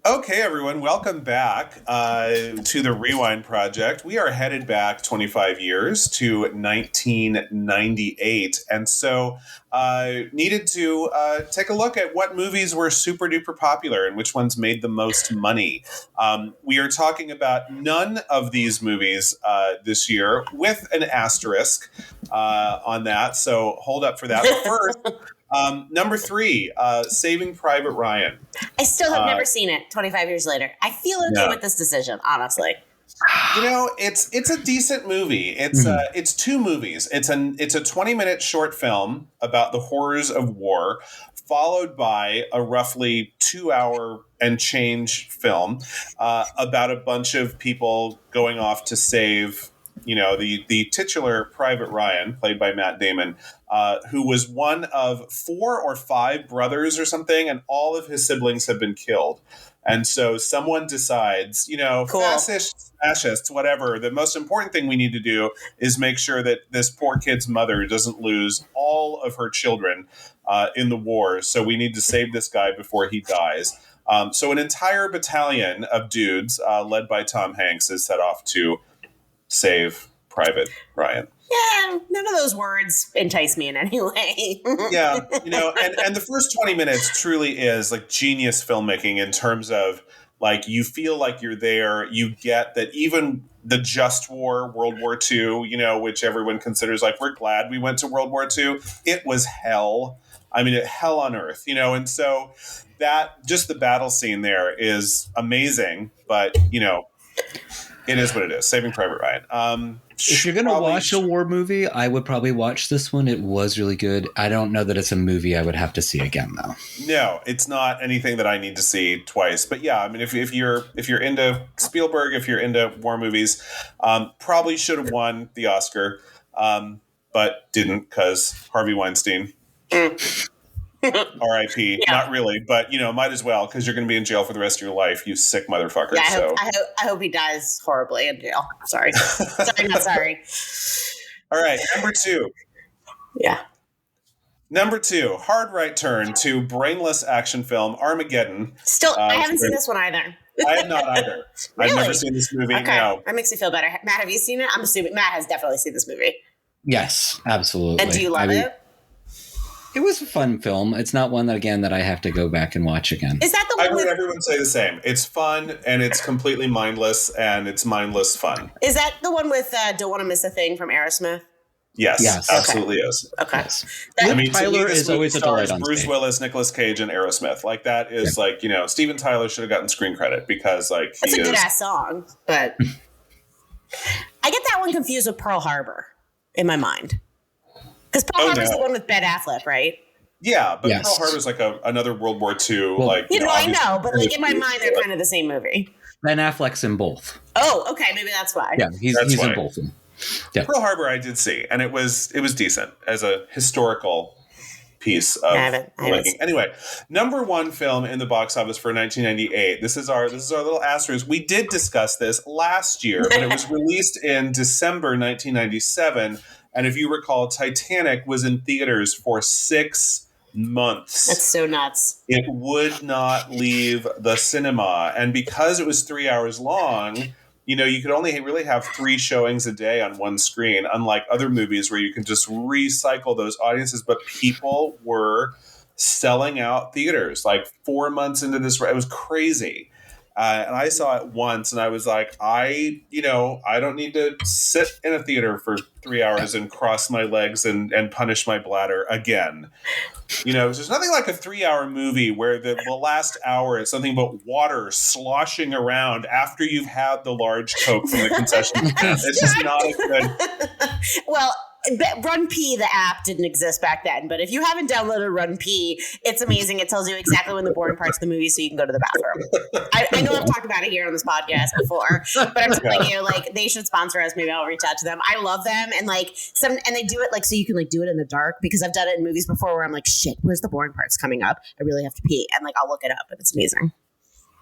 Okay, everyone, welcome back to the Rewind Project. We are headed back 25 years to 1998, and so needed to take a look at what movies were super duper popular and which ones made the most money. We are talking about none of these movies this year, with an asterisk on that, so hold up for that. But first, number 3, Saving Private Ryan. I still have never seen it 25 years later. I feel okay with this decision, honestly. You know, it's a decent movie. It's 2 movies. It's a 20-minute short film about the horrors of war, followed by a roughly 2-hour and change film about a bunch of people going off to save, the titular Private Ryan, played by Matt Damon, who was one of 4 or 5 brothers or something, and all of his siblings have been killed. And so someone decides, fascists, whatever, the most important thing we need to do is make sure that this poor kid's mother doesn't lose all of her children in the war. So we need to save this guy before he dies. So an entire battalion of dudes, led by Tom Hanks, is set off to save Private Ryan. Yeah, none of those words entice me in any way. Yeah, and the first 20 minutes truly is like genius filmmaking in terms of like you feel like you're there. You get that even the just war, World War II, which everyone considers like we're glad we went to World War II. It was hell. I mean, hell on earth, and so that just the battle scene there is amazing. But it is what it is. Saving Private Ryan. If you're going to watch a war movie, I would probably watch this one. It was really good. I don't know that it's a movie I would have to see again, though. No, it's not anything that I need to see twice. But yeah, I mean, if you're into Spielberg, if you're into war movies, probably should have won the Oscar, but didn't because Harvey Weinstein. R.I.P. Yeah. Not really, but might as well because you're going to be in jail for the rest of your life, you sick motherfucker. Yeah, I hope he dies horribly in jail. Sorry, not sorry. All right, number 2. Yeah. Number 2, hard right turn to brainless action film Armageddon. Still, I haven't seen this one either. I have not either. Really? I've never seen this movie. Okay, no. That makes me feel better. Matt, have you seen it? I'm assuming Matt has definitely seen this movie. Yes, absolutely. And do you love it? It was a fun film. It's not one that I have to go back and watch again. Is that the one? I've heard everyone say the same. It's fun and it's completely mindless and it's mindless fun. Is that the one with Don't Want to Miss a Thing from Aerosmith? Yes, absolutely is. Okay. Yes. Tyler is always a delight on Bruce stage. Willis, Nicolas Cage, and Aerosmith. Like that is Steven Tyler should have gotten screen credit because it's a good ass song, but I get that one confused with Pearl Harbor in my mind. Because Pearl Harbor's the one with Ben Affleck, right? Yeah, but Pearl Harbor's like another World War II. I know, but in my mind, they're kind of the same movie. Ben Affleck's in both. Oh, okay, maybe that's why. Yeah, he's in both of them. Yeah. Pearl Harbor I did see, and it was decent as a historical piece of filmmaking. Anyway, number 1 film in the box office for 1998. This is our little asterisk. We did discuss this last year, but it was released in December 1997. And if you recall, Titanic was in theaters for 6 months. That's so nuts. It would not leave the cinema. And because it was 3 hours long, you could only really have 3 showings a day on one screen, unlike other movies where you can just recycle those audiences. But people were selling out theaters like 4 months into this. It was crazy. And I saw it once and I was like, I don't need to sit in a theater for 3 hours and cross my legs and punish my bladder again. There's nothing like a 3-hour movie where the last hour is something but water sloshing around after you've had the large Coke from the concession stand. It's just not a good. Well, Run P, the app, didn't exist back then. But if you haven't downloaded Run P, it's amazing. It tells you exactly when the boring parts of the movie so you can go to the bathroom. I know I've talked about it here on this podcast before, but I'm telling you, they should sponsor us. Maybe I'll reach out to them. I love them. And and they do it so you can do it in the dark, because I've done it in movies before where I'm like, shit, where's the boring parts coming up? I really have to pee. And I'll look it up, and it's amazing.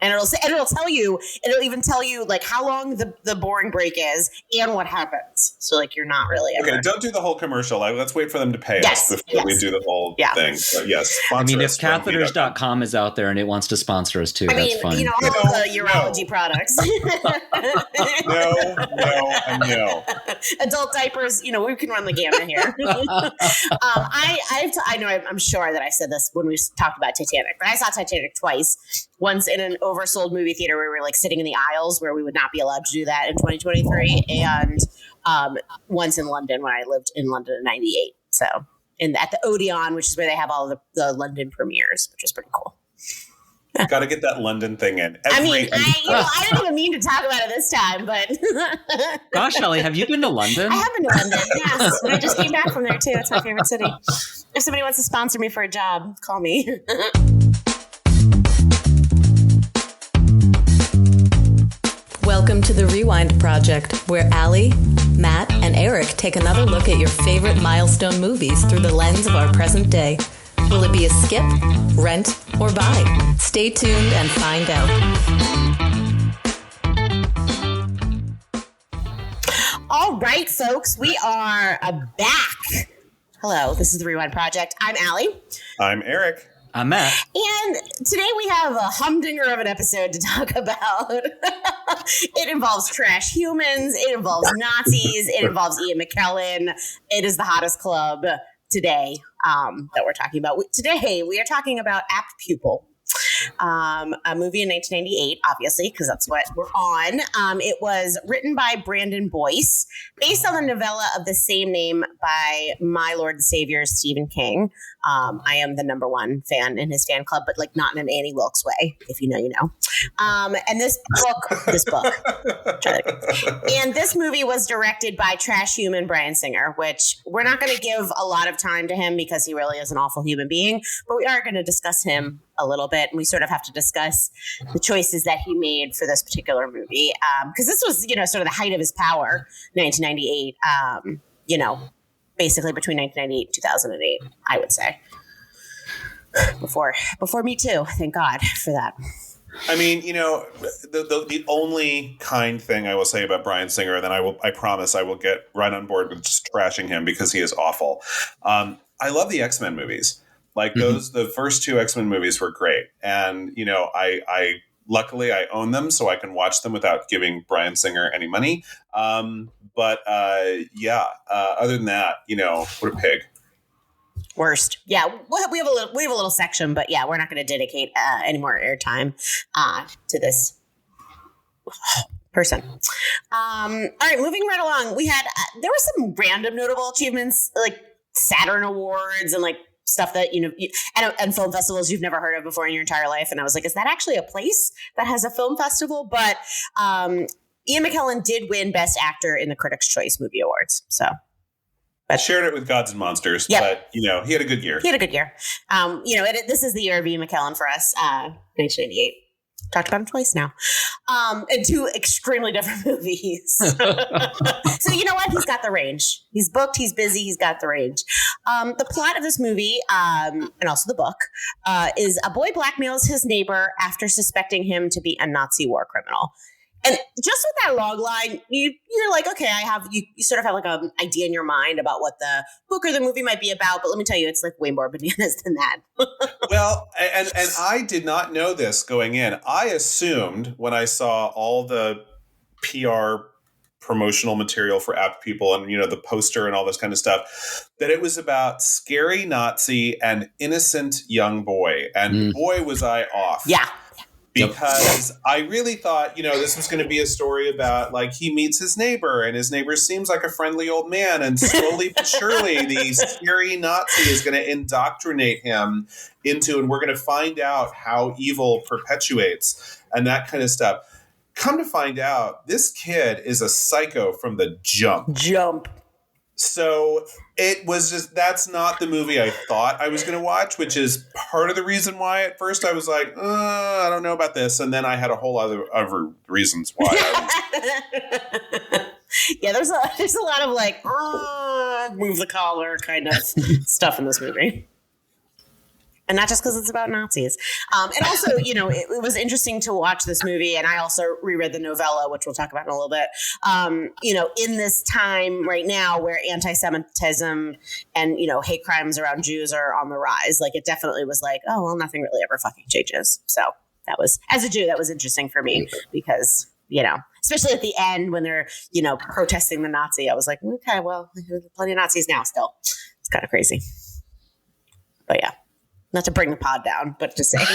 And it'll tell you, it'll even tell you like how long the boring break is and what happens. So like you're not really ever. Okay, don't do the whole commercial. Let's wait for them to pay us before we do the whole thing. But yes, I mean, if us, catheters.com is out there and it wants to sponsor us too, that's fine. You know, all the urology products. No. Adult diapers, you know, we can run the gamut here. I'm sure that I said this when we talked about Titanic, but I saw Titanic twice. Once in an oversold movie theater where we were like sitting in the aisles where we would not be allowed to do that in 2023. And once in London when I lived in London in 98. So at the Odeon, which is where they have all the London premieres, which is pretty cool. Got to get that London thing in. I didn't even mean to talk about it this time, but gosh, Ellie, have you been to London? I have been to London. Yes, I just came back from there too. It's my favorite city. If somebody wants to sponsor me for a job, call me. Welcome to the Rewind Project, where Allie, Matt, and Eric take another look at your favorite milestone movies through the lens of our present day. Will it be a skip, rent, or buy? Stay tuned and find out. All right, folks, we are back. Hello, this is the Rewind Project. I'm Allie. I'm Eric. I'm Matt. And today we have a humdinger of an episode to talk about. It involves trash humans. It involves Nazis. It involves Ian McKellen. It is the hottest club today that we're talking about. Today we are talking about Apt Pupil. A movie in 1998, obviously, because that's what we're on. It was written by Brandon Boyce, based on the novella of the same name by my Lord and Savior, Stephen King. I am the number one fan in his fan club, but like not in an Annie Wilkes way. If you know, you know. And this movie was directed by trash human Bryan Singer, which we're not going to give a lot of time to him because he really is an awful human being, but we are going to discuss him a little bit, and we sort of have to discuss the choices that he made for this particular movie, because this was, you know, sort of the height of his power, 1998. You know, basically between 1998 and 2008, I would say. Before Me Too, thank God for that. I mean, you know, the only kind thing I will say about Bryan Singer, and then I promise I will get right on board with just trashing him because he is awful. I love the X-Men movies. Like the first two X-Men movies were great. And, you know, I luckily I own them so I can watch them without giving Bryan Singer any money. Other than that, you know, what a pig. Worst. Yeah. We have a little section, but yeah, we're not going to dedicate any more airtime to this person. All right, moving right along. We had, there were some random notable achievements, like Saturn Awards and like stuff that, you know, and film festivals you've never heard of before in your entire life. And I was like, is that actually a place that has a film festival? But Ian McKellen did win Best Actor in the Critics' Choice Movie Awards. So I shared it with Gods and Monsters, but, you know, he had a good year. You know, this is the year of Ian McKellen for us, 1988. Talked about him twice now. And two extremely different movies. So you know what? He's got the range. He's booked. He's busy. He's got the range. The plot of this movie, and also the book, is a boy blackmails his neighbor after suspecting him to be a Nazi war criminal. And just with that log line, you're like, okay, you sort of have like an idea in your mind about what the book or the movie might be about. But let me tell you, it's like way more bananas than that. Well, and I did not know this going in. I assumed when I saw all the PR promotional material for Apt Pupil and, you know, the poster and all this kind of stuff, that it was about scary Nazi and innocent young boy. And boy, was I off. Yeah. Because I really thought, you know, this was going to be a story about, like, he meets his neighbor and his neighbor seems like a friendly old man. And slowly but surely, the scary Nazi is going to indoctrinate him into, and we're going to find out how evil perpetuates and that kind of stuff. Come to find out, this kid is a psycho from the jump. So it was just, that's not the movie I thought I was going to watch, which is part of the reason why at first I was like, I don't know about this. And then I had a whole other reasons why. Yeah, there's a lot of like, move the collar kind of stuff in this movie. And not just because it's about Nazis. And also, it was interesting to watch this movie. And I also reread the novella, which we'll talk about in a little bit. In this time right now where anti-Semitism and, hate crimes around Jews are on the rise, like it definitely was like, oh, well, nothing really ever fucking changes. So that was, as a Jew, that was interesting for me because, especially at the end when they're, protesting the Nazi, I was like, okay, well, there's plenty of Nazis now still. It's kind of crazy. But yeah. Not to bring the pod down, but just saying.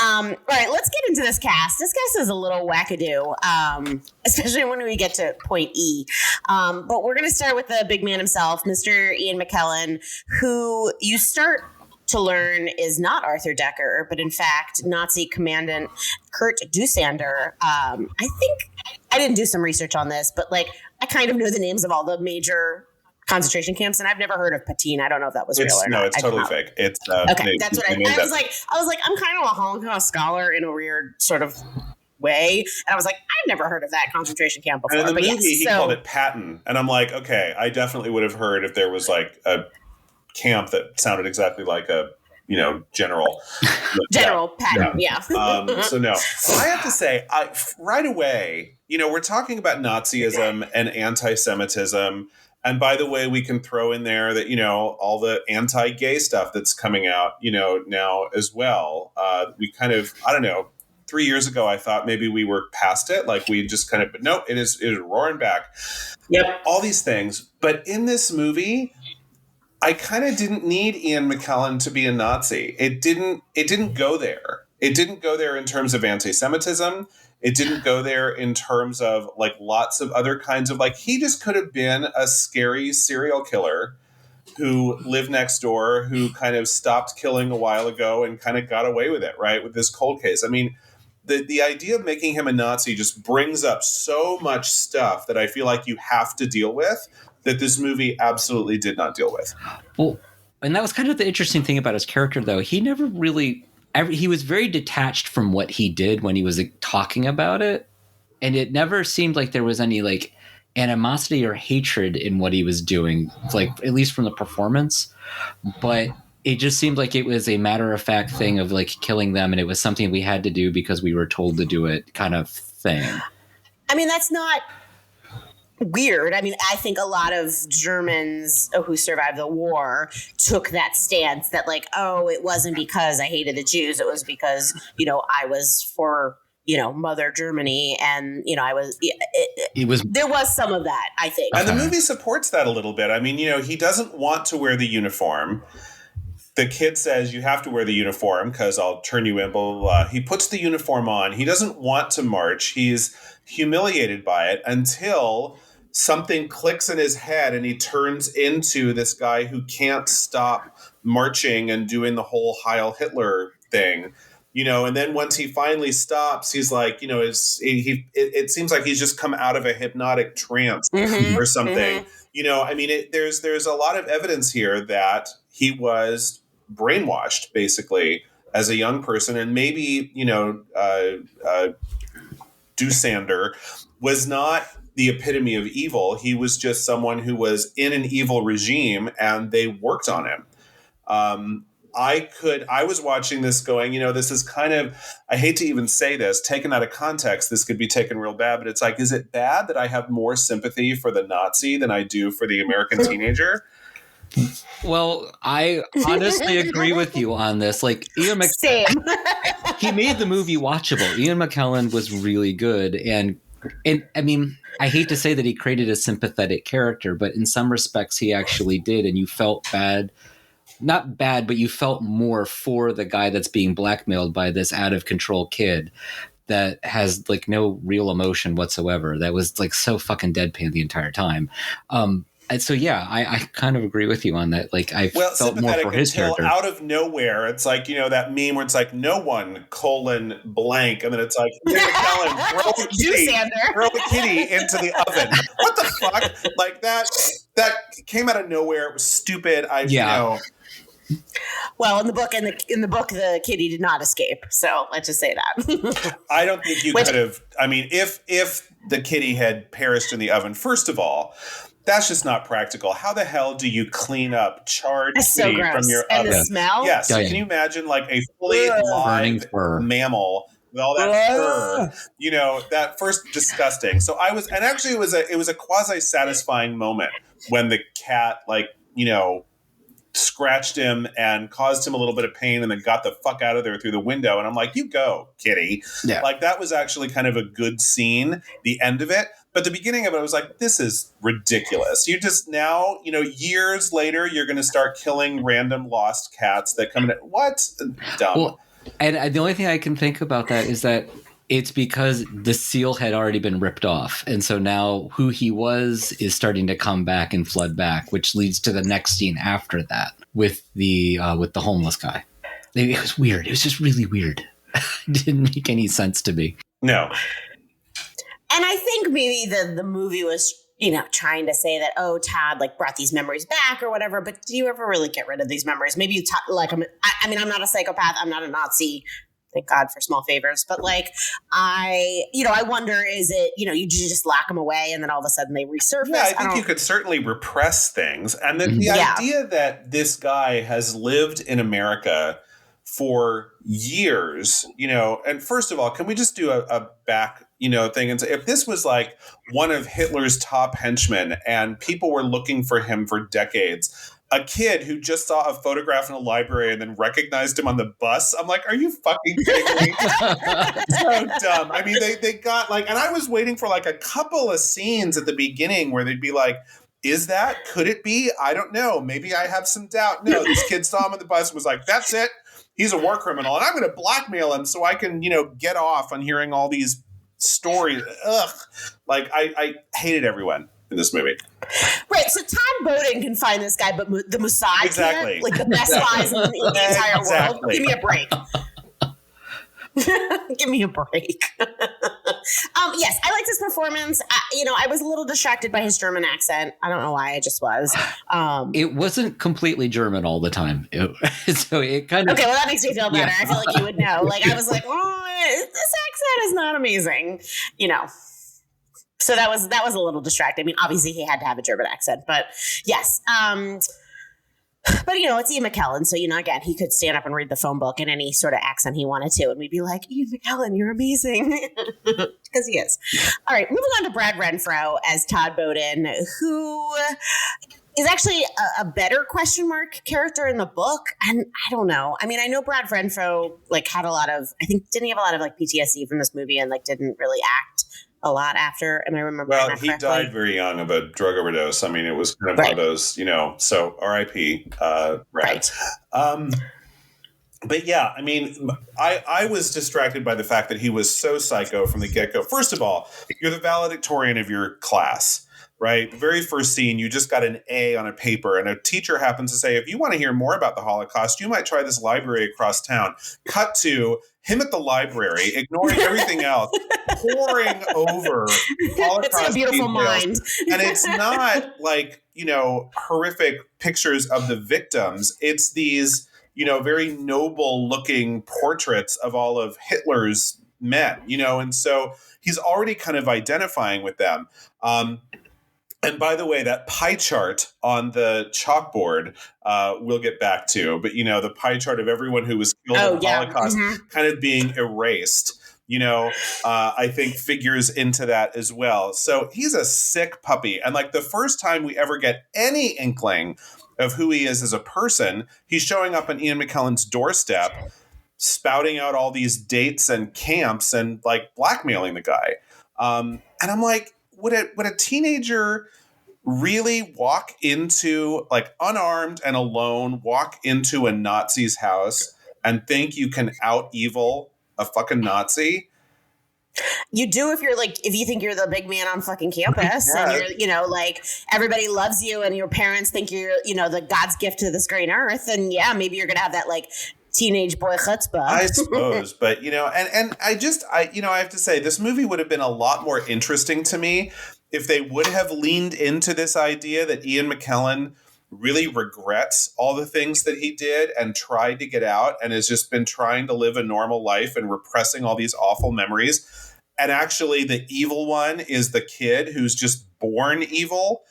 All right, let's get into this cast. This cast is a little wackadoo, especially when we get to point E. But we're going to start with the big man himself, Mr. Ian McKellen, who you start to learn is not Arthur Decker, but in fact, Nazi Commandant Kurt Dusander. I think I didn't do some research on this, but I kind of know the names of all the major concentration camps, and I've never heard of Patin. I don't know if that was real or not. No, it's totally fake. It's okay. That's what I was like. I was like, I'm kind of a Holocaust scholar in a weird sort of way, and I was like, I've never heard of that concentration camp before. And in the movie, he called it Patton, and I'm like, okay, I definitely would have heard if there was like a camp that sounded exactly like a general. General Patton, yeah. So no, I have to say, right away, we're talking about Nazism and anti-Semitism. And by the way, we can throw in there that, all the anti-gay stuff that's coming out, now as well. We kind of, I don't know, 3 years ago, I thought maybe we were past it. Like we just kind of, but no, it is roaring back. Yep. All these things. But in this movie, I kind of didn't need Ian McKellen to be a Nazi. It didn't go there. It didn't go there in terms of anti-Semitism. It didn't go there in terms of lots of other kinds of he just could have been a scary serial killer who lived next door, who kind of stopped killing a while ago and kind of got away with it, right? With this cold case. I mean, the idea of making him a Nazi just brings up so much stuff that I feel like you have to deal with that this movie absolutely did not deal with. Well, and that was kind of the interesting thing about his character, though. He never really... he was very detached from what he did when he was talking about it. And it never seemed like there was any animosity or hatred in what he was doing, at least from the performance. But it just seemed like it was a matter of fact thing of killing them. And it was something we had to do because we were told to do it kind of thing. I mean, that's not weird. I mean, I think a lot of Germans who survived the war took that stance that it wasn't because I hated the Jews. It was because, I was for, Mother Germany. And, there was some of that, I think. And the movie supports that a little bit. I mean, he doesn't want to wear the uniform. The kid says, you have to wear the uniform because I'll turn you in, blah, blah, blah. He puts the uniform on. He doesn't want to march. He's humiliated by it until something clicks in his head and he turns into this guy who can't stop marching and doing the whole Heil Hitler thing, and then once he finally stops, he's like, it seems like he's just come out of a hypnotic trance or something. I mean, there's a lot of evidence here that he was brainwashed basically as a young person. And maybe, Dusander was not the epitome of evil. He was just someone who was in an evil regime and they worked on him. I was watching this going, this is kind of, I hate to even say this, taken out of context, this could be taken real bad, but it's is it bad that I have more sympathy for the Nazi than I do for the American teenager? Well, I honestly agree with you on this. Ian McKellen, he made the movie watchable. Ian McKellen was really good. And I mean, I hate to say that he created a sympathetic character, but in some respects he actually did. And you felt bad, not bad, but you felt more for the guy that's being blackmailed by this out of control kid that has no real emotion whatsoever. That was so fucking deadpan the entire time. And so, yeah, I kind of agree with you on that. I felt more for his character. Out of nowhere, it's that meme where it's no one, blank. And then it's Ian McKellen, throw a kitty into the oven. What the fuck? That came out of nowhere. It was stupid. Well, in the book, the kitty did not escape. So let's just say that. I don't think you could have. I mean, if the kitty had perished in the oven, first of all, That's just not practical. How the hell do you clean up charred so meat from your and oven? the smell? Yes. Yeah, yeah. Can you imagine like a fully live mammal with all that fur? You know, that first disgusting. So I was, and actually it was a quasi satisfying moment when the cat, like, you know, scratched him and caused him a little bit of pain and then got the fuck out of there through the window. And I'm like, you go, kitty. Yeah. Like, that was actually kind of a good scene, the end of it. But the beginning of it, I was like, this is ridiculous. You just now, you know, years later, you're going to start killing random lost cats that come in. What? Dumb. Well, and the only thing I can think about that is that it's because the seal had already been ripped off. And so now who he was is starting to come back and flood back, which leads to the next scene after that with the homeless guy. It was weird. It was just really weird. It didn't make any sense to me. No. And I think maybe the movie was, you know, trying to say that, oh, Todd like brought these memories back or whatever. But do you ever really get rid of these memories? Maybe you like, I mean, I'm not a psychopath. I'm not a Nazi. Thank God for small favors. But like, I wonder, is it, you know, you just lock them away and then all of a sudden they resurface? Yeah, I think you could certainly repress things. And then the idea that this guy has lived in America for years, you know, and first of all, can we just do a back, you know, thing and say, if this was like one of Hitler's top henchmen and people were looking for him for decades, a kid who just saw a photograph in a library and then recognized him on the bus, I'm like, are you fucking kidding me? So dumb. I mean, they got like, and I was waiting for like a couple of scenes at the beginning where they'd be like, could it be? I don't know. Maybe I have some doubt. No, this kid saw him on the bus and was like, that's it. He's a war criminal and I'm going to blackmail him so I can, you know, get off on hearing all these stories. Ugh. Like I hated everyone in this movie. Right, so Todd Bowden can find this guy, but the Mossad exactly. can't? Like the best spies in the entire world. Give me a break. Give me a break. Yes, I liked his performance. I was a little distracted by his German accent. I don't know why, I just was. It wasn't completely German all the time. So it kind of... Okay, well, that makes me feel better. Yeah. I feel like you would know. Like, I was like, oh, this accent is not amazing. You know. So that was a little distracting. I mean, obviously he had to have a German accent, but yes. But, you know, it's Ian McKellen. So, you know, again, he could stand up and read the phone book in any sort of accent he wanted to. And we'd be like, Ian McKellen, you're amazing. Because he is. All right, moving on to Brad Renfro as Todd Bowden, who is actually a better question mark character in the book. And I don't know. I mean, I know Brad Renfro, like, had a lot of, I think, didn't he have a lot of, like, PTSD from this movie and, like, didn't really act a lot after? Am I remembering that correctly? Well, he died very young of a drug overdose. I mean, it was kind of one of those, you know, so R.I.P. Right. But yeah, I mean, I was distracted by the fact that he was so psycho from the get-go. First of all, you're the valedictorian of your class, right? The very first scene, you just got an A on a paper, and a teacher happens to say, if you want to hear more about the Holocaust, you might try this library across town. Cut to him at the library, ignoring everything else, poring over Holocaust It's a beautiful details. mind. And it's not like, you know, horrific pictures of the victims. It's these, you know, very noble looking portraits of all of Hitler's men, you know, and so he's already kind of identifying with them. And by the way, that pie chart on the chalkboard, we'll get back to, but, you know, the pie chart of everyone who was killed in the Holocaust kind of being erased, you know, I think figures into that as well. So he's a sick puppy. And like the first time we ever get any inkling of who he is as a person, he's showing up on Ian McKellen's doorstep, spouting out all these dates and camps and like blackmailing the guy. And I'm like, would a teenager really walk into, like, unarmed and alone, walk into a Nazi's house and think you can out evil a fucking Nazi? You do if you think you're the big man on fucking campus and you're, you know, like everybody loves you and your parents think you're, you know, the God's gift to this green earth. And yeah, maybe you're going to have that like teenage boy chutzpah. I suppose. But, you know, and I have to say this movie would have been a lot more interesting to me if they would have leaned into this idea that Ian McKellen really regrets all the things that he did and tried to get out and has just been trying to live a normal life and repressing all these awful memories. And actually the evil one is the kid who's just born evil,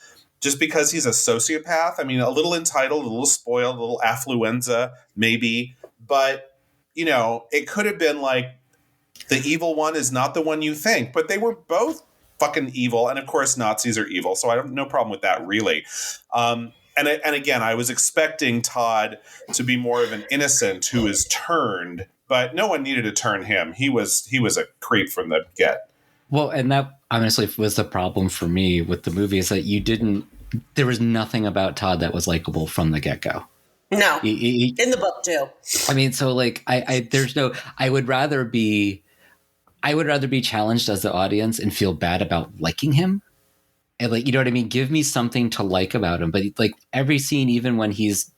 just because he's a sociopath. I mean, a little entitled, a little spoiled, a little affluenza, maybe. But, it could have been like the evil one is not the one you think. But they were both fucking evil. And of course, Nazis are evil. So I have no problem with that, really. And again, I was expecting Todd to be more of an innocent who is turned. But no one needed to turn him. He was a creep from the get. Well, and that honestly was the problem for me with the movie is that there was nothing about Todd that was likable from the get-go. No, in the book too. I mean, so like, I would rather be challenged as the audience and feel bad about liking him. And like, you know what I mean? Give me something to like about him. But like every scene, even when he's,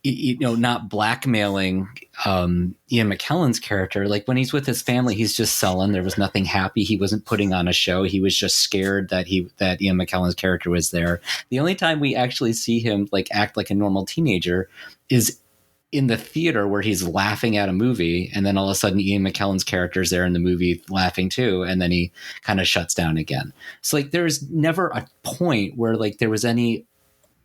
not blackmailing Ian McKellen's character, like when he's with his family, he's just sullen. There was nothing happy. He wasn't putting on a show. He was just scared that Ian McKellen's character was there. The only time we actually see him like act like a normal teenager is in the theater where he's laughing at a movie, and then all of a sudden Ian McKellen's character is there in the movie laughing too, and then he kind of shuts down again. So like there's never a point where like there was any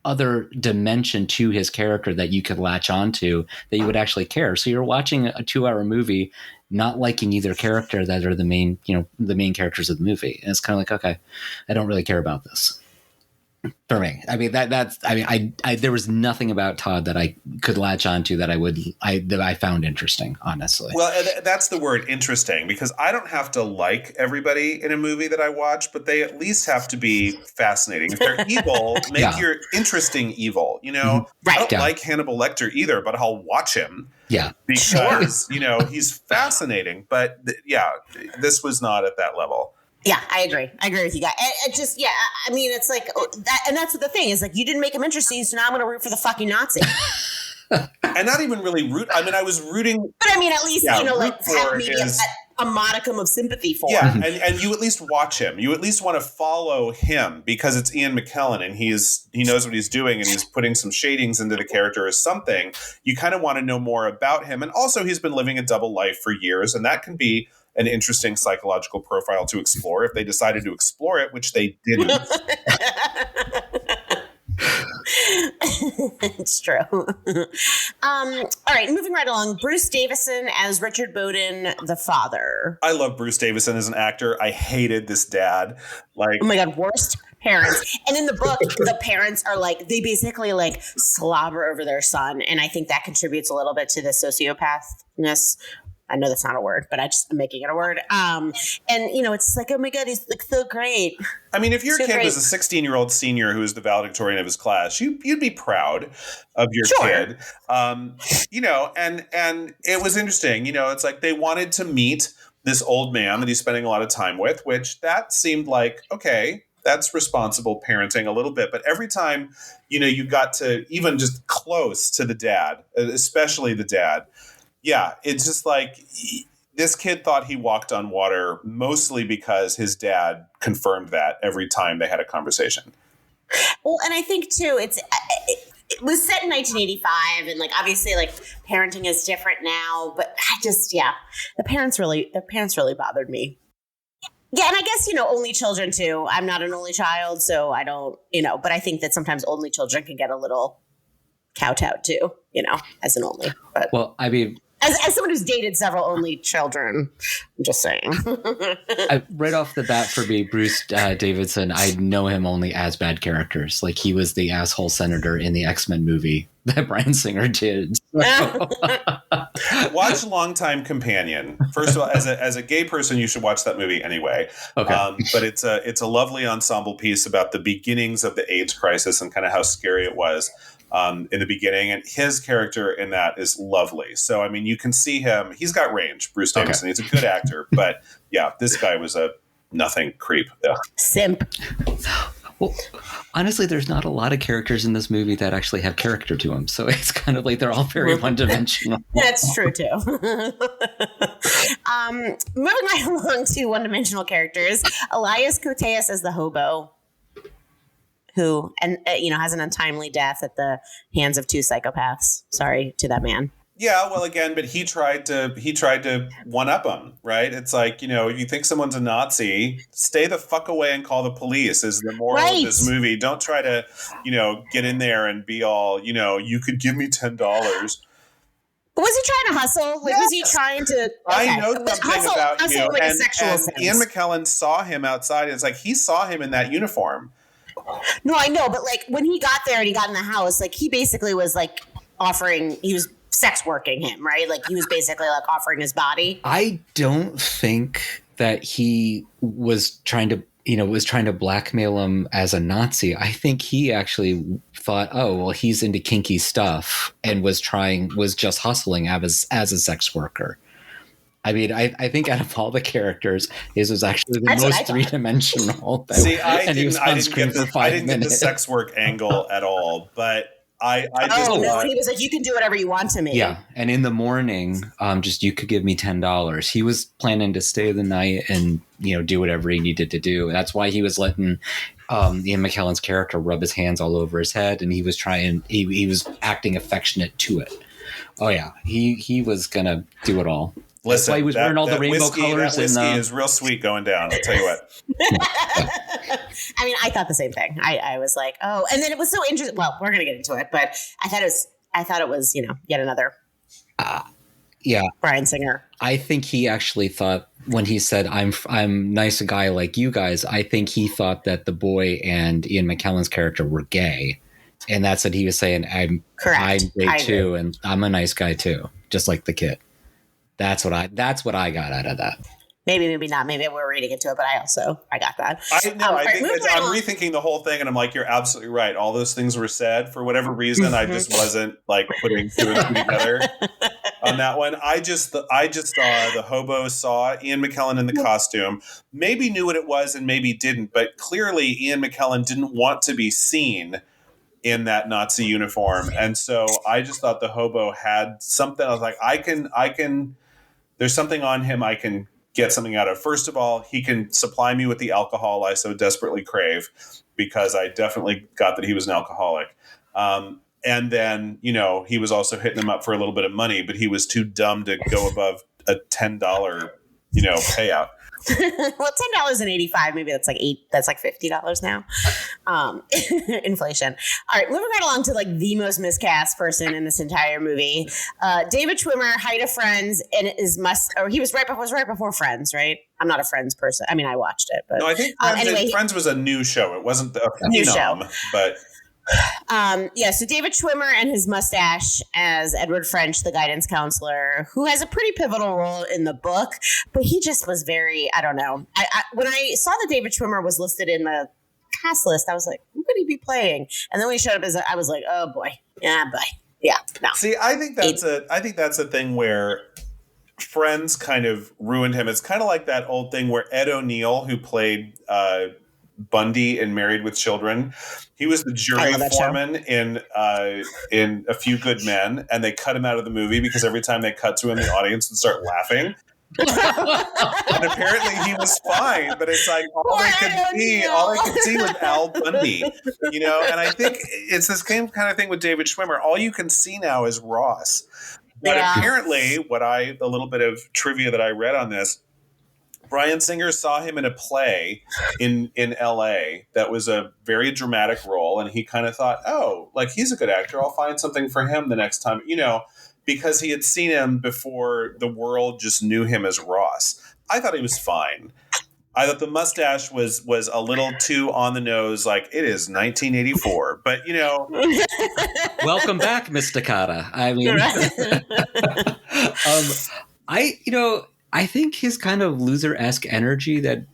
other dimension to his character that you could latch onto that you would actually care. So you're watching a 2-hour movie not liking either character that are the main characters of the movie. And it's kind of like, okay, I don't really care about this. For me, I mean there was nothing about Todd that I could latch onto that I found interesting, honestly. Well, that's the word, interesting, because I don't have to like everybody in a movie that I watch, but they at least have to be fascinating. If they're evil, make your interesting evil. Right. I don't like Hannibal Lecter either, but I'll watch him. Yeah, because he's fascinating. But this was not at that level. Yeah, I agree with you guys. It just, I mean, it's like that, and that's the thing is like you didn't make him interesting, so now I'm going to root for the fucking Nazi. And not even really root. I mean, I was rooting, but I mean, at least like have maybe a modicum of sympathy for him. And you at least watch him. You at least want to follow him because it's Ian McKellen and he knows what he's doing and he's putting some shadings into the character or something. You kind of want to know more about him, and also he's been living a double life for years, and that can be an interesting psychological profile to explore if they decided to explore it, which they didn't. It's true. All right, moving right along. Bruce Davison as Richard Bowden, the father. I love Bruce Davison as an actor. I hated this dad. Like, oh my God, worst parents. And in the book, the parents are like, they basically like slobber over their son. And I think that contributes a little bit to the sociopathness. I know that's not a word, but I'm making it a word. And it's like, oh my God, he's like so great. I mean, if your so kid great. was a 16-year-old senior who was the valedictorian of his class, you'd be proud of your kid. And it was interesting. It's like they wanted to meet this old man that he's spending a lot of time with, which that seemed like, okay, that's responsible parenting a little bit. But every time, you got to even just close to the dad, especially the dad. Yeah, it's just like this kid thought he walked on water mostly because his dad confirmed that every time they had a conversation. Well, and I think too, it was set in 1985, and like obviously, like parenting is different now. But I just, the parents really bothered me. Yeah, and I guess only children too. I'm not an only child, so I don't, But I think that sometimes only children can get a little kowtowed too, as an only. But well, I mean. As someone who's dated several only children, I'm just saying. Right off the bat for me, Bruce Davison, I know him only as bad characters. Like he was the asshole senator in the X-Men movie that Bryan Singer did. So. Watch Longtime Companion. First of all, as a gay person, you should watch that movie anyway. Okay. But it's a lovely ensemble piece about the beginnings of the AIDS crisis and kind of how scary it was. In the beginning, and his character in that is lovely. So, I mean, you can see him. He's got range, Bruce Davison. Okay. He's a good actor. But, this guy was a nothing creep. Yeah. Simp. Well, honestly, there's not a lot of characters in this movie that actually have character to them. So it's kind of like they're all very one-dimensional. That's true, too. Moving right along to one-dimensional characters. Elias Koteas as the hobo. Who has an untimely death at the hands of two psychopaths. Sorry to that man. Yeah, well, again, but he tried to one up him, right? It's like, if you think someone's a Nazi, stay the fuck away and call the police. Is the moral of this movie? Don't try to, get in there and be all, you could give me $10. Was he trying to hustle? Like, was he trying to? Okay. I know something about you. Like and a sexual sense. Ian McKellen saw him outside. It's like he saw him in that uniform. No, I know, but like when he got there and he got in the house, like he basically was like he was sex working him, right? Like he was basically like offering his body. I don't think that he was trying to blackmail him as a Nazi. I think he actually thought, oh, well, he's into kinky stuff and was just hustling as a sex worker. I mean, I think out of all the characters, his was actually the most three-dimensional. See, I didn't get the sex work angle at all, but I he was like, you can do whatever you want to me. Yeah, and in the morning, you could give me $10. He was planning to stay the night and do whatever he needed to do. That's why he was letting Ian McKellen's character rub his hands all over his head, and he was he was acting affectionate to it. Oh yeah, he was gonna do it all. Listen, that's why he was wearing all the rainbow colors. That whiskey is real sweet going down. I'll tell you what. I mean, I thought the same thing. I was like, oh, and then it was so interesting. Well, we're gonna get into it, but I thought it was yet another. Bryan Singer. I think he actually thought when he said, "I'm nice a guy like you guys," I think he thought that the boy and Ian McKellen's character were gay, and that's what he was saying. I'm gay too, and I'm a nice guy too, just like the kid. That's what I got out of that. Maybe not. Maybe we're reading into it, but I got that. I think I'm rethinking the whole thing, and I'm like, you're absolutely right. All those things were said. For whatever reason, I just wasn't like putting two and two together on that one. I just saw the hobo saw Ian McKellen in the costume, maybe knew what it was and maybe didn't, but clearly Ian McKellen didn't want to be seen in that Nazi uniform. And so I just thought the hobo had something. I was like, I can, there's something on him I can get something out of. First of all, he can supply me with the alcohol I so desperately crave, because I definitely got that he was an alcoholic. And then, he was also hitting him up for a little bit of money, but he was too dumb to go above a $10, payout. Well, $10.85, maybe that's like $50 now. Inflation. All right, moving right along to like the most miscast person in this entire movie. David Schwimmer, height of Friends, and he was right before Friends, right? I'm not a Friends person. I mean, I watched it, but no, I think Friends was a new show. It wasn't a new show, but. So David Schwimmer and his mustache as Edward French, the guidance counselor, who has a pretty pivotal role in the book, but he just was very, I don't know. When I saw that David Schwimmer was listed in the cast list, I was like, who could he be playing? And then when he showed up, I was like, oh boy, yeah, boy, yeah, no. See, I think that's a thing where Friends kind of ruined him. It's kind of like that old thing where Ed O'Neill, who played Bundy in Married with Children, he was the jury foreman in A Few Good Men, and they cut him out of the movie because every time they cut to him, the audience would start laughing. And apparently he was fine, but it's like all they could see was Al Bundy, And I think it's the same kind of thing with David Schwimmer. All you can see now is Ross. But apparently, a little bit of trivia that I read on this, Bryan Singer saw him in a play in L.A. that was a very dramatic role, and he kind of thought, oh, like he's a good actor. I'll find something for him the next time, because he had seen him before the world just knew him as Ross. I thought he was fine. I thought the mustache was a little too on the nose, like it is 1984. But welcome back, Miss Takata. I mean, I think his kind of loser-esque energy that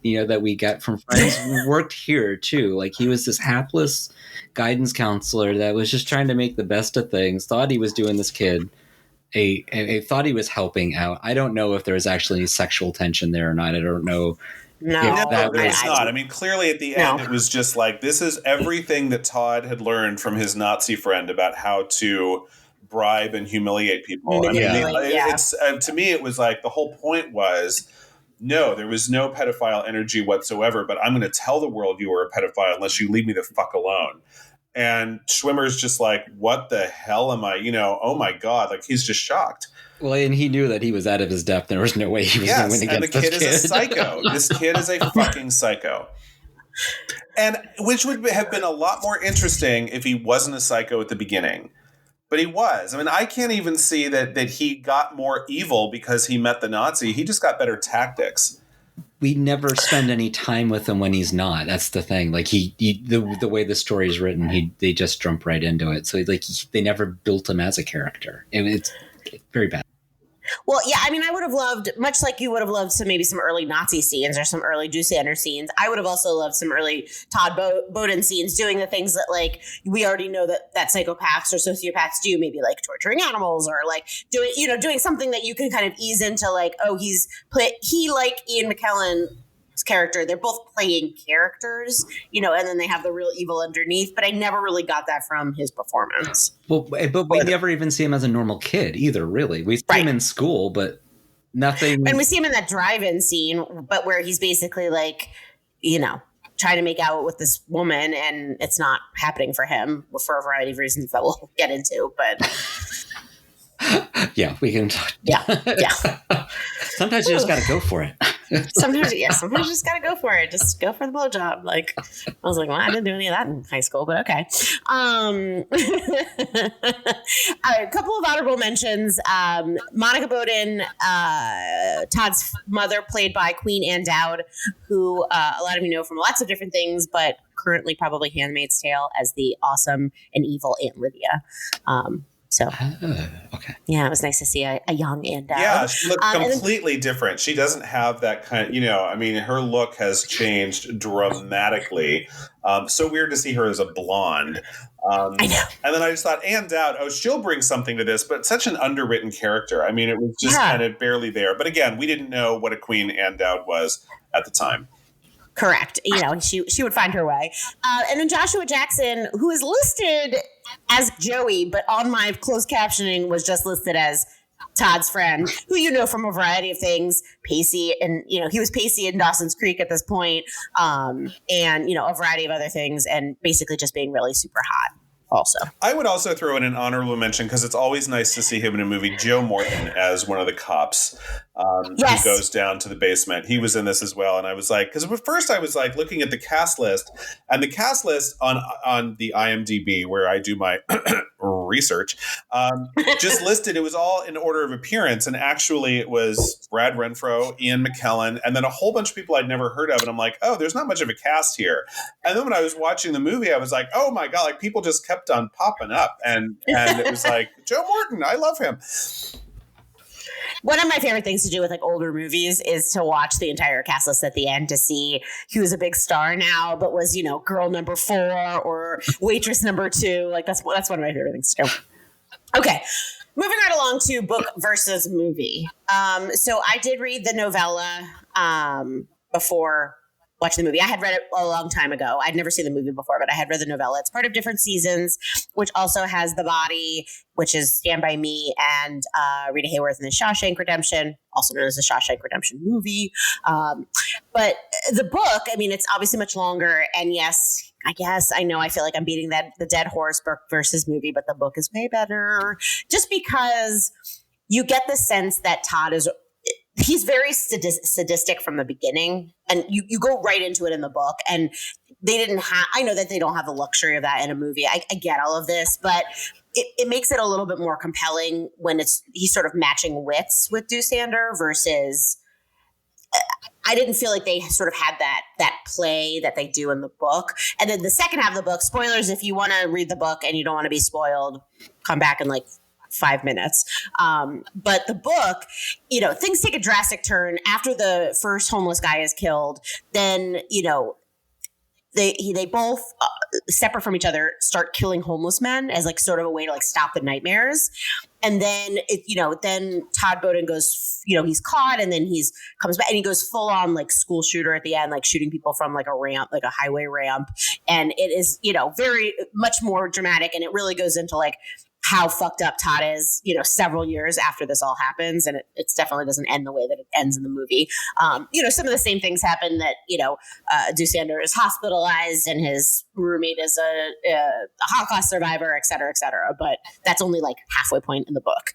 we get from Friends worked here too. Like he was this hapless guidance counselor that was just trying to make the best of things. Thought he was doing this kid. Thought he was helping out. I don't know if there was actually any sexual tension there or not. I don't know. No, it's not. I mean, clearly at the end, it was just like, this is everything that Todd had learned from his Nazi friend about how to bribe and humiliate people. To me, it was like the whole point was, no, there was no pedophile energy whatsoever, but I'm going to tell the world you were a pedophile unless you leave me the fuck alone. And Schwimmer's just like, what the hell am I, oh my God, like he's just shocked. Well, and he knew that he was out of his depth. There was no way he was going to win against this kid. And the kid is a psycho. This kid is a fucking psycho. And which would have been a lot more interesting if he wasn't a psycho at the beginning. But he was. I mean, I can't even see that he got more evil because he met the Nazi. He just got better tactics. We never spend any time with him when he's not. That's the thing. Like the way the story is written, they just jump right into it. So they never built him as a character. And it's very bad. Well, yeah, I mean, I would have loved, much like you would have loved maybe some early Nazi scenes or some early Doosander scenes, I would have also loved some early Todd Bowden scenes doing the things that, like, we already know that psychopaths or sociopaths do, maybe like torturing animals or like doing something that you can kind of ease into, like, oh, he like Ian McKellen's character, they're both playing characters, and then they have the real evil underneath, but I never really got that from his performance. Well, but we never even see him as a normal kid either, really. We see him in school, but nothing. And we see him in that drive-in scene, but where he's basically like, trying to make out with this woman, and it's not happening for him for a variety of reasons that we'll get into, but... Yeah, we can. Yeah. Sometimes you just got to go for it. Sometimes you just got to go for it. Just go for the blowjob. Like, I was like, well, I didn't do any of that in high school, but okay. A couple of honorable mentions. Monica Bowden, Todd's mother, played by Queen Anne Dowd, who a lot of you know from lots of different things, but currently probably Handmaid's Tale as the awesome and evil Aunt Lydia. Okay. Yeah, it was nice to see a young Anne Dowd. Yeah, she looked completely different. She doesn't have that kind of, her look has changed dramatically. So weird to see her as a blonde. I know. And then I just thought, Anne Dowd, she'll bring something to this, but such an underwritten character. I mean, it was just kind of barely there. But again, we didn't know what a Queen Anne Dowd was at the time. Correct. She would find her way. And then Joshua Jackson, who is listed as Joey, but on my closed captioning was just listed as Todd's friend, who from a variety of things, Pacey, and he was Pacey in Dawson's Creek at this point, and a variety of other things, and basically just being really super hot. Also, I would also throw in an honorable mention because it's always nice to see him in a movie. Joe Morton as one of the cops who goes down to the basement. He was in this as well, and I was like, because at first I was like looking at the cast list, and the cast list on the IMDb where I do my research just listed. It was all in order of appearance, and actually it was Brad Renfro, Ian McKellen, and then a whole bunch of people I'd never heard of, and I'm like, oh, there's not much of a cast here. And then when I was watching the movie, I was like, oh my God, like people just kept on popping up, and it was like, Joe Morton, I love him. One of my favorite things to do with like older movies is to watch the entire cast list at the end to see who's a big star now, but was, girl number 4 or waitress number 2. Like that's one of my favorite things to do. Okay. Moving right along to book versus movie. So I did read the novella before watching the movie. I had read it a long time ago. I'd never seen the movie before, but I had read the novella. It's part of Different Seasons, which also has The Body, which is Stand By Me, and Rita Hayworth in The Shawshank Redemption, also known as the Shawshank Redemption movie. But the book, it's obviously much longer. And yes, I feel like I'm beating the dead horse, book versus movie, but the book is way better. Just because you get the sense that Todd he's very sadistic from the beginning, and you go right into it in the book, and I know that they don't have the luxury of that in a movie. I get all of this, but it makes it a little bit more compelling when he's sort of matching wits with Doosander versus I didn't feel like they sort of had that play that they do in the book. And then the second half of the book, spoilers, if you want to read the book and you don't want to be spoiled, come back in like 5 minutes. But the book, things take a drastic turn after the first homeless guy is killed. Then, they both separate from each other start killing homeless men as like sort of a way to like stop the nightmares. And then then Todd Bowden goes, he's caught, and then he's comes back and he goes full on like school shooter at the end, like shooting people from like a ramp, like a highway ramp. And it is, very much more dramatic. And it really goes into like how fucked up Todd is, several years after this all happens. And it definitely doesn't end the way that it ends in the movie. Some of the same things happen that, Doosander is hospitalized and his roommate is a Holocaust survivor, et cetera, but that's only like halfway point in the book.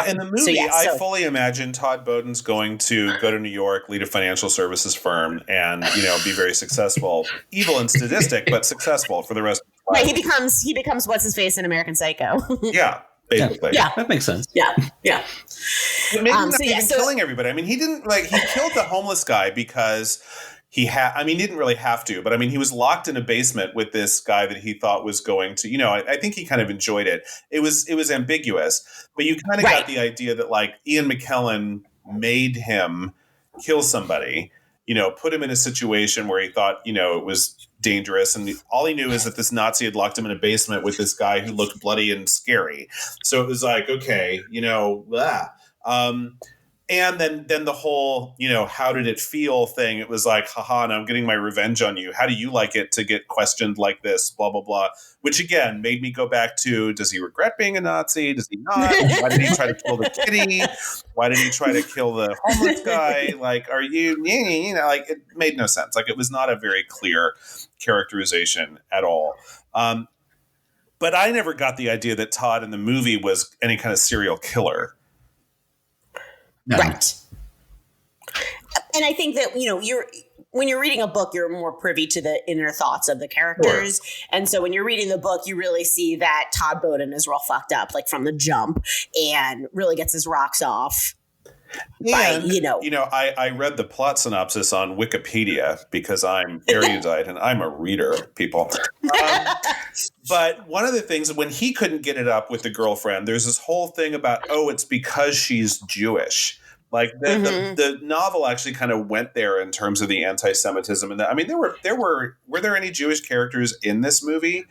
In the movie, I fully imagine Todd Bowden's going to go to New York, lead a financial services firm, and be very successful, evil and sadistic, but successful for the rest of his life. Right, he becomes what's his face in American Psycho. Yeah, basically. Yeah, that makes sense. Yeah. Maybe not even killing everybody. I mean, he didn't he killed the homeless guy because he didn't really have to, but he was locked in a basement with this guy that he thought was going to, I think he kind of enjoyed it. It was ambiguous, but you kind of got the idea that Ian McKellen made him kill somebody, put him in a situation where he thought, it was dangerous. And all he knew is that this Nazi had locked him in a basement with this guy who looked bloody and scary. So it was okay, and then the whole, how did it feel thing? It was haha, and I'm getting my revenge on you. How do you like it to get questioned like this? Blah, blah, blah. Which again made me go back to, does he regret being a Nazi? Does he not? Why did he try to kill the kitty? Why did he try to kill the homeless guy? Are you, it made no sense. It was not a very clear characterization at all. But I never got the idea that Todd in the movie was any kind of serial killer. No. Right. And I think that, when you're reading a book, you're more privy to the inner thoughts of the characters. Sure. And so when you're reading the book, you really see that Todd Bowden is real fucked up, from the jump, and really gets his rocks off. And, I read the plot synopsis on Wikipedia because I'm erudite and I'm a reader, people. But one of the things, when he couldn't get it up with the girlfriend, there's this whole thing about, it's because she's Jewish. The novel actually kind of went there in terms of the anti-Semitism. And were there any Jewish characters in this movie?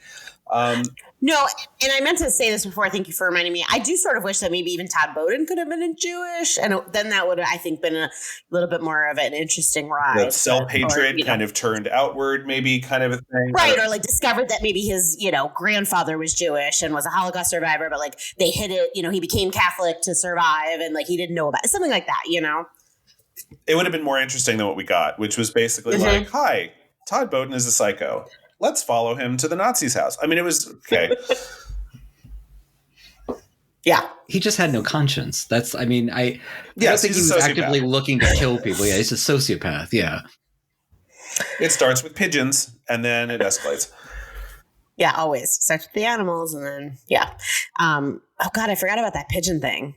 No, and I meant to say this before. Thank you for reminding me. I do sort of wish that maybe even Todd Bowden could have been Jewish, and then that would have, I think, been a little bit more of an interesting ride. The self-hatred kind of turned outward, maybe, kind of a thing, right? Or discovered that maybe his grandfather was Jewish and was a Holocaust survivor, but they hid it. He became Catholic to survive, and he didn't know about it. Something like that. It would have been more interesting than what we got, which was basically hi, Todd Bowden is a psycho. Let's follow him to the Nazi's house. It was okay. Yeah. He just had no conscience. I don't think he was actively looking to kill people. Yeah, he's a sociopath. Yeah. It starts with pigeons and then it escalates. Yeah, always. Starts with the animals and then, yeah. Oh, God, I forgot about that pigeon thing.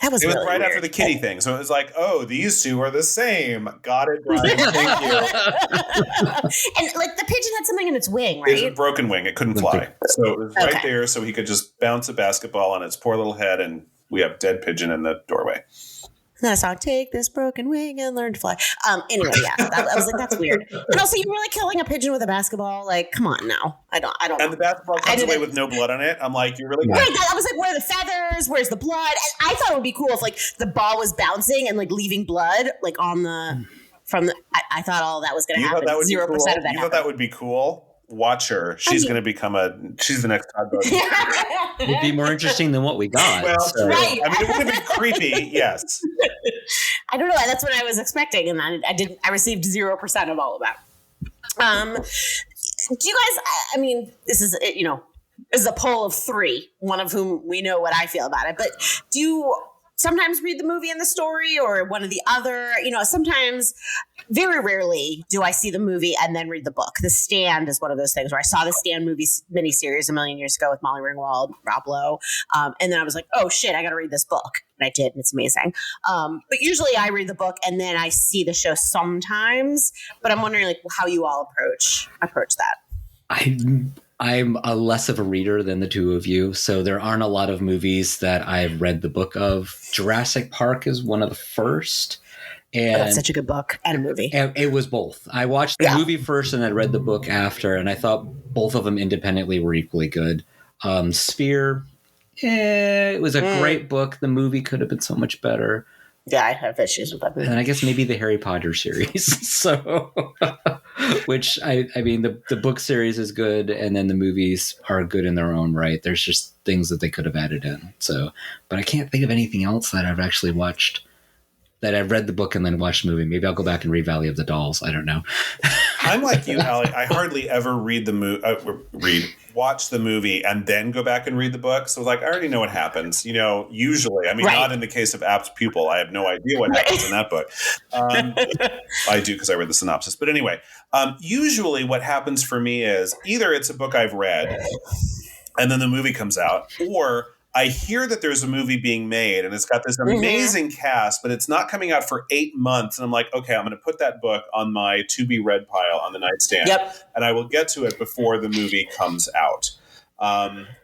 It was really right weird. After the kitty thing. So it was these two are the same. Got it, Bryan. Thank you. And the pigeon had something in its wing, right? It was a broken wing. It couldn't fly. So it was right there so he could just bounce a basketball on its poor little head, and we have dead pigeon in the doorway. And that song, take this broken wing and learn to fly. Anyway, yeah, I was that's weird. And also, you're really killing a pigeon with a basketball? Come on now. I don't know. And the basketball comes away with no blood on it. I'm you're really right. I was where are the feathers? Where's the blood? And I thought it would be cool if the ball was bouncing and leaving blood on the from the. I thought all that was going to happen. 0% of that. You thought that would be cool? Watch her. She's going to become she's the next Todd Bowden. It would be more interesting than what we got. Well, so. Right. It would have been creepy. Yes. I don't know. That's what I was expecting. And I received 0% of all of that. Do you guys, this is, this is a poll of 3, one of whom we know what I feel about it, but do you sometimes read the movie and the story or one or the other? Sometimes, very rarely do I see the movie and then read the book. The Stand is one of those things where I saw the Stand movie miniseries a million years ago with Molly Ringwald, Rob Lowe. And then I was like, oh shit, I got to read this book. And I did, and it's amazing. But usually I read the book and then I see the show sometimes, but I'm wondering how you all approach that. I'm a less of a reader than the two of you, so there aren't a lot of movies that I've read the book of. Jurassic Park is one of the first. And that's such a good book and a movie. And it was both. I watched the movie first and I read the book after, and I thought both of them independently were equally good. Sphere, it was a great book. The movie could have been so much better. Yeah, I have issues with that movie. And I guess maybe the Harry Potter series. So, Which I mean, the book series is good, and then the movies are good in their own right. There's just things that they could have added in. So, but I can't think of anything else that I've actually watched. That I've read the book and then watched the movie. Maybe I'll go back and read Valley of the Dolls. I don't know. I'm like you, Allie. I hardly ever watch the movie and then go back and read the book. So like, I already know what happens. Usually, I mean, not in the case of Apt Pupil. I have no idea what happens in that book. I do because I read the synopsis. But anyway, usually what happens for me is either it's a book I've read and then the movie comes out, or I hear that there's a movie being made and it's got this amazing cast, but it's not coming out for 8 months. And I'm like, okay, I'm going to put that book on my to be read pile on the nightstand, and I will get to it before the movie comes out.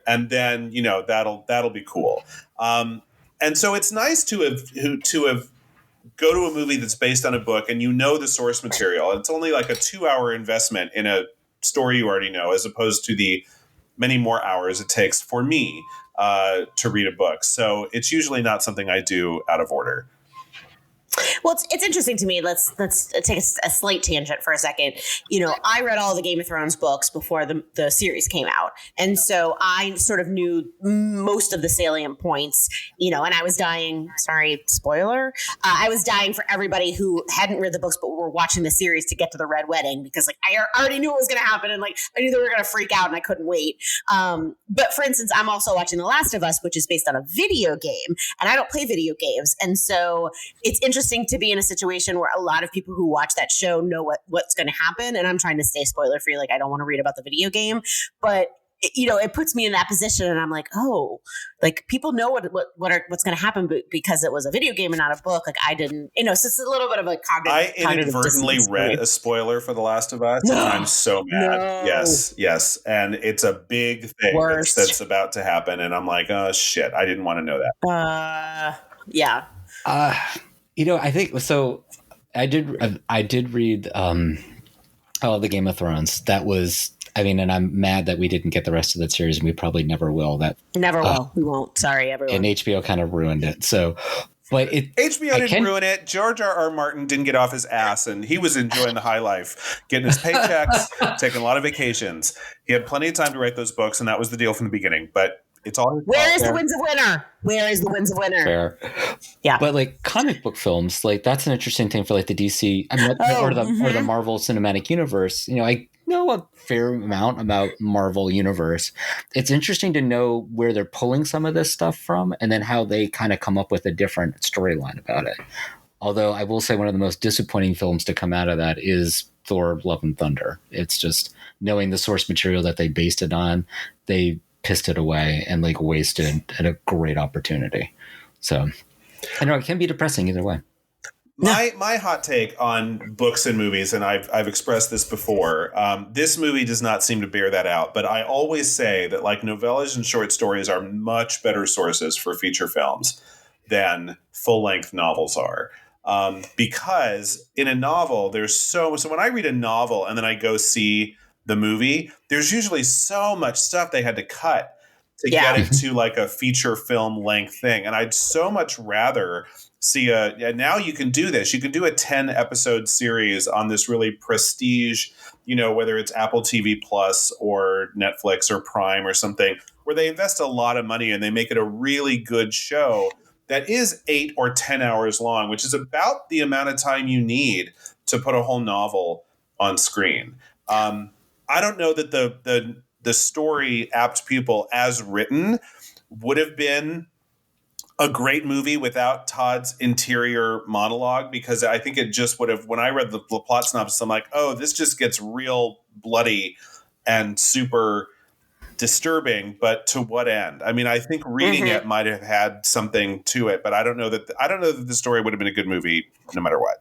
And then, that'll be cool. And so it's nice to have go to a movie that's based on a book and the source material. It's only like a 2-hour investment in a story you already know, as opposed to the many more hours it takes for me to read a book. So it's usually not something I do out of order. Well, it's interesting to me. Let's take a slight tangent for a second. I read all the Game of Thrones books before the series came out. And so I sort of knew most of the salient points, and I was dying, sorry, spoiler. I was dying for everybody who hadn't read the books but were watching the series to get to the Red Wedding, because I already knew what was going to happen, and I knew they were going to freak out and I couldn't wait. But for instance, I'm also watching The Last of Us, which is based on a video game, and I don't play video games. And so it's interesting to be in a situation where a lot of people who watch that show know what's going to happen, and I'm trying to stay spoiler free. I don't want to read about the video game, but it puts me in that position, and I'm like, oh, people know what's going to happen, but because it was a video game and not a book, I didn't, so it's a little bit of a cognitive. I inadvertently read a spoiler for The Last of Us, and I'm so mad. No. Yes, and it's a big thing that's about to happen, and I'm like, oh shit, I didn't want to know that. Yeah. I think so. I did read all the Game of Thrones. That was, and I'm mad that we didn't get the rest of that series, and we probably never will. We won't. Sorry, everyone. And HBO kind of ruined it. So, but HBO didn't ruin it. George R.R. Martin didn't get off his ass, and he was enjoying the high life, getting his paychecks, taking a lot of vacations. He had plenty of time to write those books, and that was the deal from the beginning. But it's all Where is the Winds of Winter? Where is the Winds of Winter? Fair. Yeah. But comic book films, that's an interesting thing for the DC or the Marvel Cinematic Universe. I know a fair amount about Marvel Universe. It's interesting to know where they're pulling some of this stuff from, and then how they kind of come up with a different storyline about it. Although I will say one of the most disappointing films to come out of that is Thor: Love and Thunder. It's just knowing the source material that they based it on, they pissed it away and wasted a great opportunity. So I know it can be depressing either way. My hot take on books and movies, and I've expressed this before, this movie does not seem to bear that out, but I always say that novellas and short stories are much better sources for feature films than full-length novels are. Because in a novel, there's so when I read a novel and then I go see the movie, there's usually so much stuff they had to cut to get it to a feature film length thing. And I'd so much rather see now you can do this. You can do a 10 episode series on this really prestige, whether it's Apple TV Plus or Netflix or Prime or something, where they invest a lot of money and they make it a really good show that is 8 or 10 hours long, which is about the amount of time you need to put a whole novel on screen. I don't know that the story Apt Pupil as written would have been a great movie without Todd's interior monologue, because I think it just would have, when I read the plot synopsis, I'm like, oh, this just gets real bloody and super disturbing, but to what end? I think reading it might have had something to it, but I don't know that the story would have been a good movie no matter what.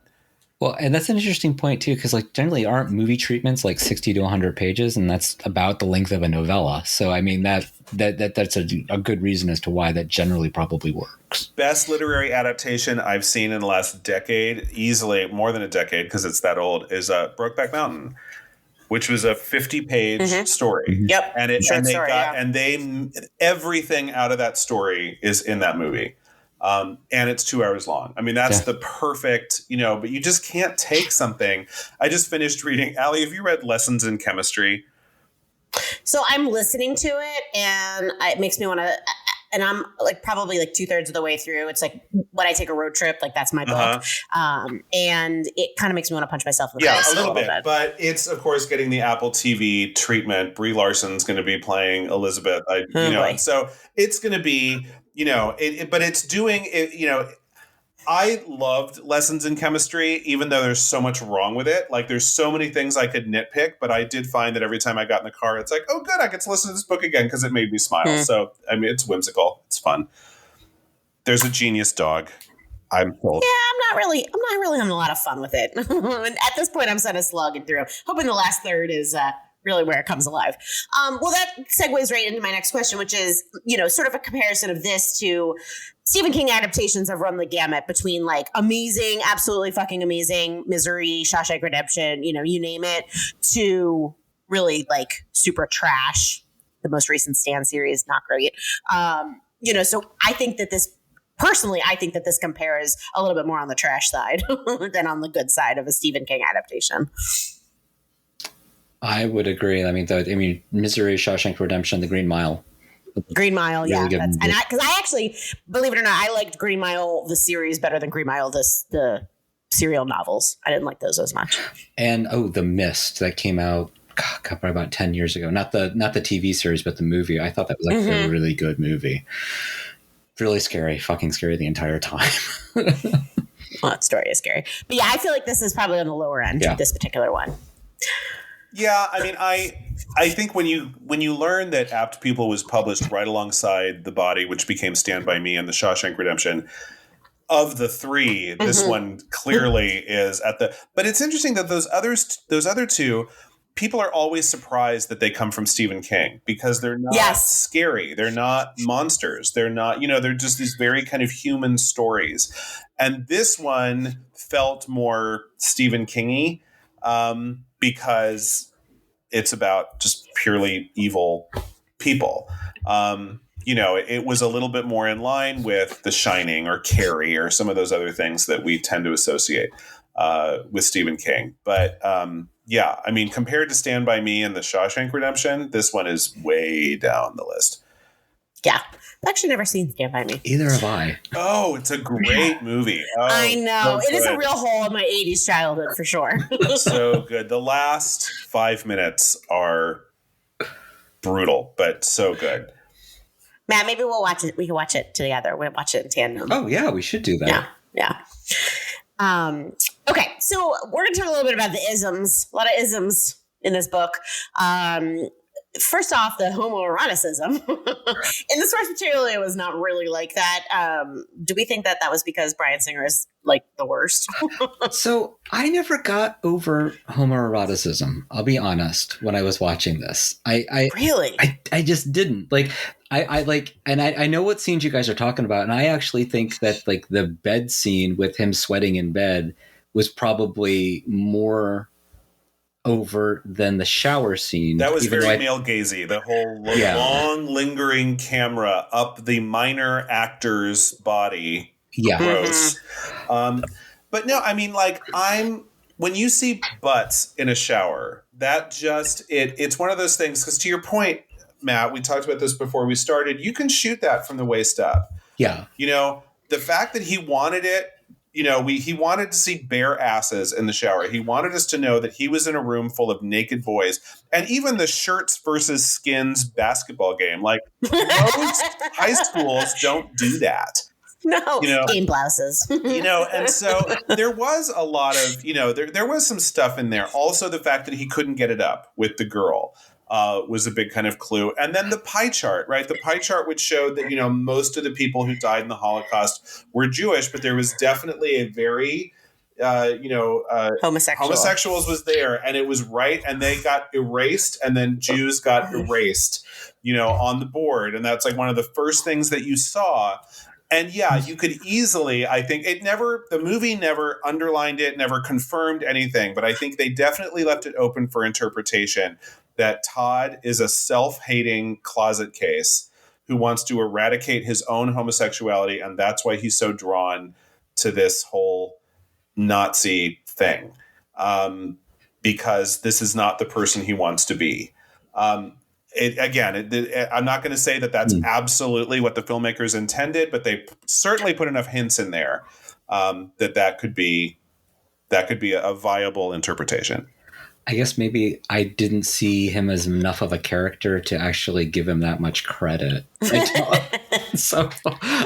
Well, and that's an interesting point too, because generally aren't movie treatments 60 to 100 pages, and that's about the length of a novella. So that's a good reason as to why that generally probably works. Best literary adaptation I've seen in the last decade, easily more than a decade because it's that old, is Brokeback Mountain, which was a 50-page story. Yep, and everything out of that story is in that movie. And it's 2 hours long. I mean, that's the perfect, but you just can't take something. I just finished reading. Allie, have you read Lessons in Chemistry? So I'm listening to it, and it makes me want to. And I'm probably 2/3 of the way through. It's like when I take a road trip, that's my book. And it kind of makes me want to punch myself in the face a little bit. But it's, of course, getting the Apple TV treatment. Brie Larson's going to be playing Elizabeth. So it's going to be, but it's doing it, I loved Lessons in Chemistry, even though there's so much wrong with it. There's so many things I could nitpick, but I did find that every time I got in the car, it's like, oh, good, I get to listen to this book again because it made me smile. So, I mean, it's whimsical. It's fun. There's a genius dog. I'm told. Yeah, I'm not really having a lot of fun with it. At this point, I'm kind of slugging through. Hoping the last third is really where it comes alive. Well, that segues right into my next question, which is, sort of a comparison of this to Stephen King adaptations have run the gamut between amazing, absolutely fucking amazing, Misery, Shawshank Redemption, you name it, to really super trash. The most recent Stan series, not great. So I think that this compares a little bit more on the trash side than on the good side of a Stephen King adaptation. I would agree. I mean, Misery, Shawshank Redemption, The Green Mile. Green Mile, really yeah. Because I actually, believe it or not, I liked Green Mile, the series, better than Green Mile, the serial novels. I didn't like those as much. And, The Mist, that came out probably about 10 years ago. Not the TV series, but the movie. I thought that was a really good movie. Really scary, fucking scary the entire time. Well, that story is scary. But yeah, I feel like this is probably on the lower end, this particular one. Yeah, I mean, I think when you learn that Apt Pupil was published right alongside The Body, which became Stand By Me and The Shawshank Redemption, of the three, this one clearly is at the. But it's interesting that those other two, people are always surprised that they come from Stephen King because they're not scary, they're not monsters, they're not, they're just these very kind of human stories, and this one felt more Stephen King-y. Because it's about just purely evil people. It was a little bit more in line with The Shining or Carrie or some of those other things that we tend to associate with Stephen King. But I mean, compared to Stand By Me and The Shawshank Redemption, this one is way down the list. Yeah. I've actually never seen Stand By Me. Either have I. Oh, it's a great movie. Oh, I know. So it is a real hole in my 80s childhood for sure. So good. The last 5 minutes are brutal, but so good. Matt, maybe we'll watch it. We can watch it together. We'll watch it in tandem. Oh, yeah, we should do that. Yeah. Okay, so we're going to talk a little bit about the isms. A lot of isms in this book. First off, the homoeroticism. In the source material, it was not really like that. Do we think that was because Bryan Singer is the worst? So I never got over homoeroticism. I'll be honest. When I was watching this, I just didn't I know what scenes you guys are talking about, and I actually think that the bed scene with him sweating in bed was probably more overt than the shower scene. That was very male gazy. The whole long lingering camera up the minor actor's body. Yeah. Gross. But no, I mean, when you see butts in a shower, that just, it's one of those things, because to your point, Matt, we talked about this before we started, you can shoot that from the waist up. Yeah. The fact that he wanted it, he wanted to see bare asses in the shower. He wanted us to know that he was in a room full of naked boys. And even the shirts versus skins basketball game, most high schools don't do that. No, game blouses. And so there was a lot of, there was some stuff in there. Also, the fact that he couldn't get it up with the girl was a big kind of clue. And then the pie chart, right? The pie chart which showed that, most of the people who died in the Holocaust were Jewish, but there was definitely a very, homosexuals was there, and it was right. And they got erased, and then Jews got erased, on the board. And that's one of the first things that you saw. And you could easily, I think the movie never underlined it, never confirmed anything, but I think they definitely left it open for interpretation that Todd is a self-hating closet case who wants to eradicate his own homosexuality, and that's why he's so drawn to this whole Nazi thing, because this is not the person he wants to be. I'm not going to say that that's absolutely what the filmmakers intended, but they certainly put enough hints in there that could be a viable interpretation. I guess maybe I didn't see him as enough of a character to actually give him that much credit. So,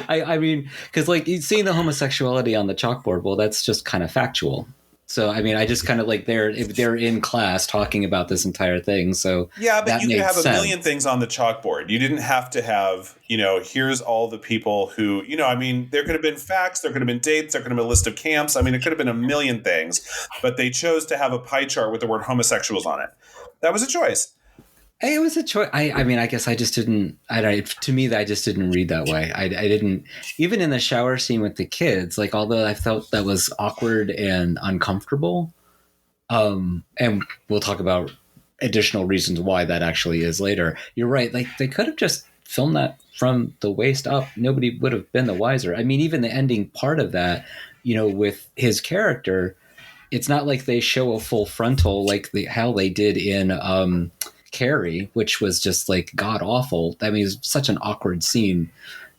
I mean, because like seeing the homosexuality on the chalkboard, well, that's just kind of factual. So, I mean, I just kind of like they're in class talking about this entire thing. So yeah, but you could have sense. A million things on the chalkboard. You didn't have to have, here's all the people who, I mean, there could have been facts, there could have been dates, there could have been a list of camps. I mean, it could have been a million things, but they chose to have a pie chart with the word homosexuals on it. That was a choice. It was a choice. I mean, I guess I just didn't. To me, I just didn't read that way. I didn't. Even in the shower scene with the kids, like although I felt that was awkward and uncomfortable, and we'll talk about additional reasons why that actually is later. You're right. Like they could have just filmed that from the waist up. Nobody would have been the wiser. I mean, even the ending part of that, with his character, it's not like they show a full frontal like how they did in Carrie, which was just like god awful. I mean, it's such an awkward scene,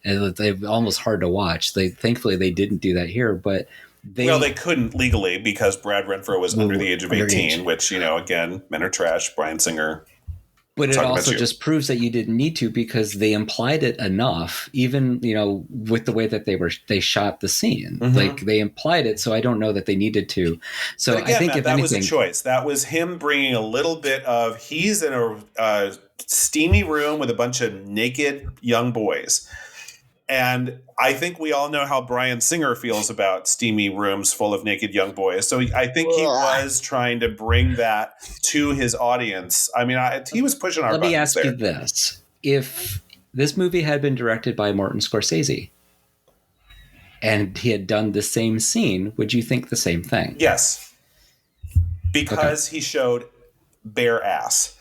and it's almost hard to watch. Thankfully they didn't do that here, but they couldn't legally because Brad Renfro was under the age of 18, which again, men are trash. Bryan Singer. But it also just proves that you didn't need to, because they implied it enough, even, with the way that they shot the scene. Mm-hmm. Like they implied it. So I don't know that they needed to. So again, I think Matt, if that was a choice. That was him bringing a little bit of, he's in a steamy room with a bunch of naked young boys. And I think we all know how Bryan Singer feels about steamy rooms full of naked young boys. So I think he was trying to bring that to his audience. I mean, he was pushing our buttons. Let me ask you this. If this movie had been directed by Martin Scorsese and he had done the same scene, would you think the same thing? Yes. Because he showed bare ass.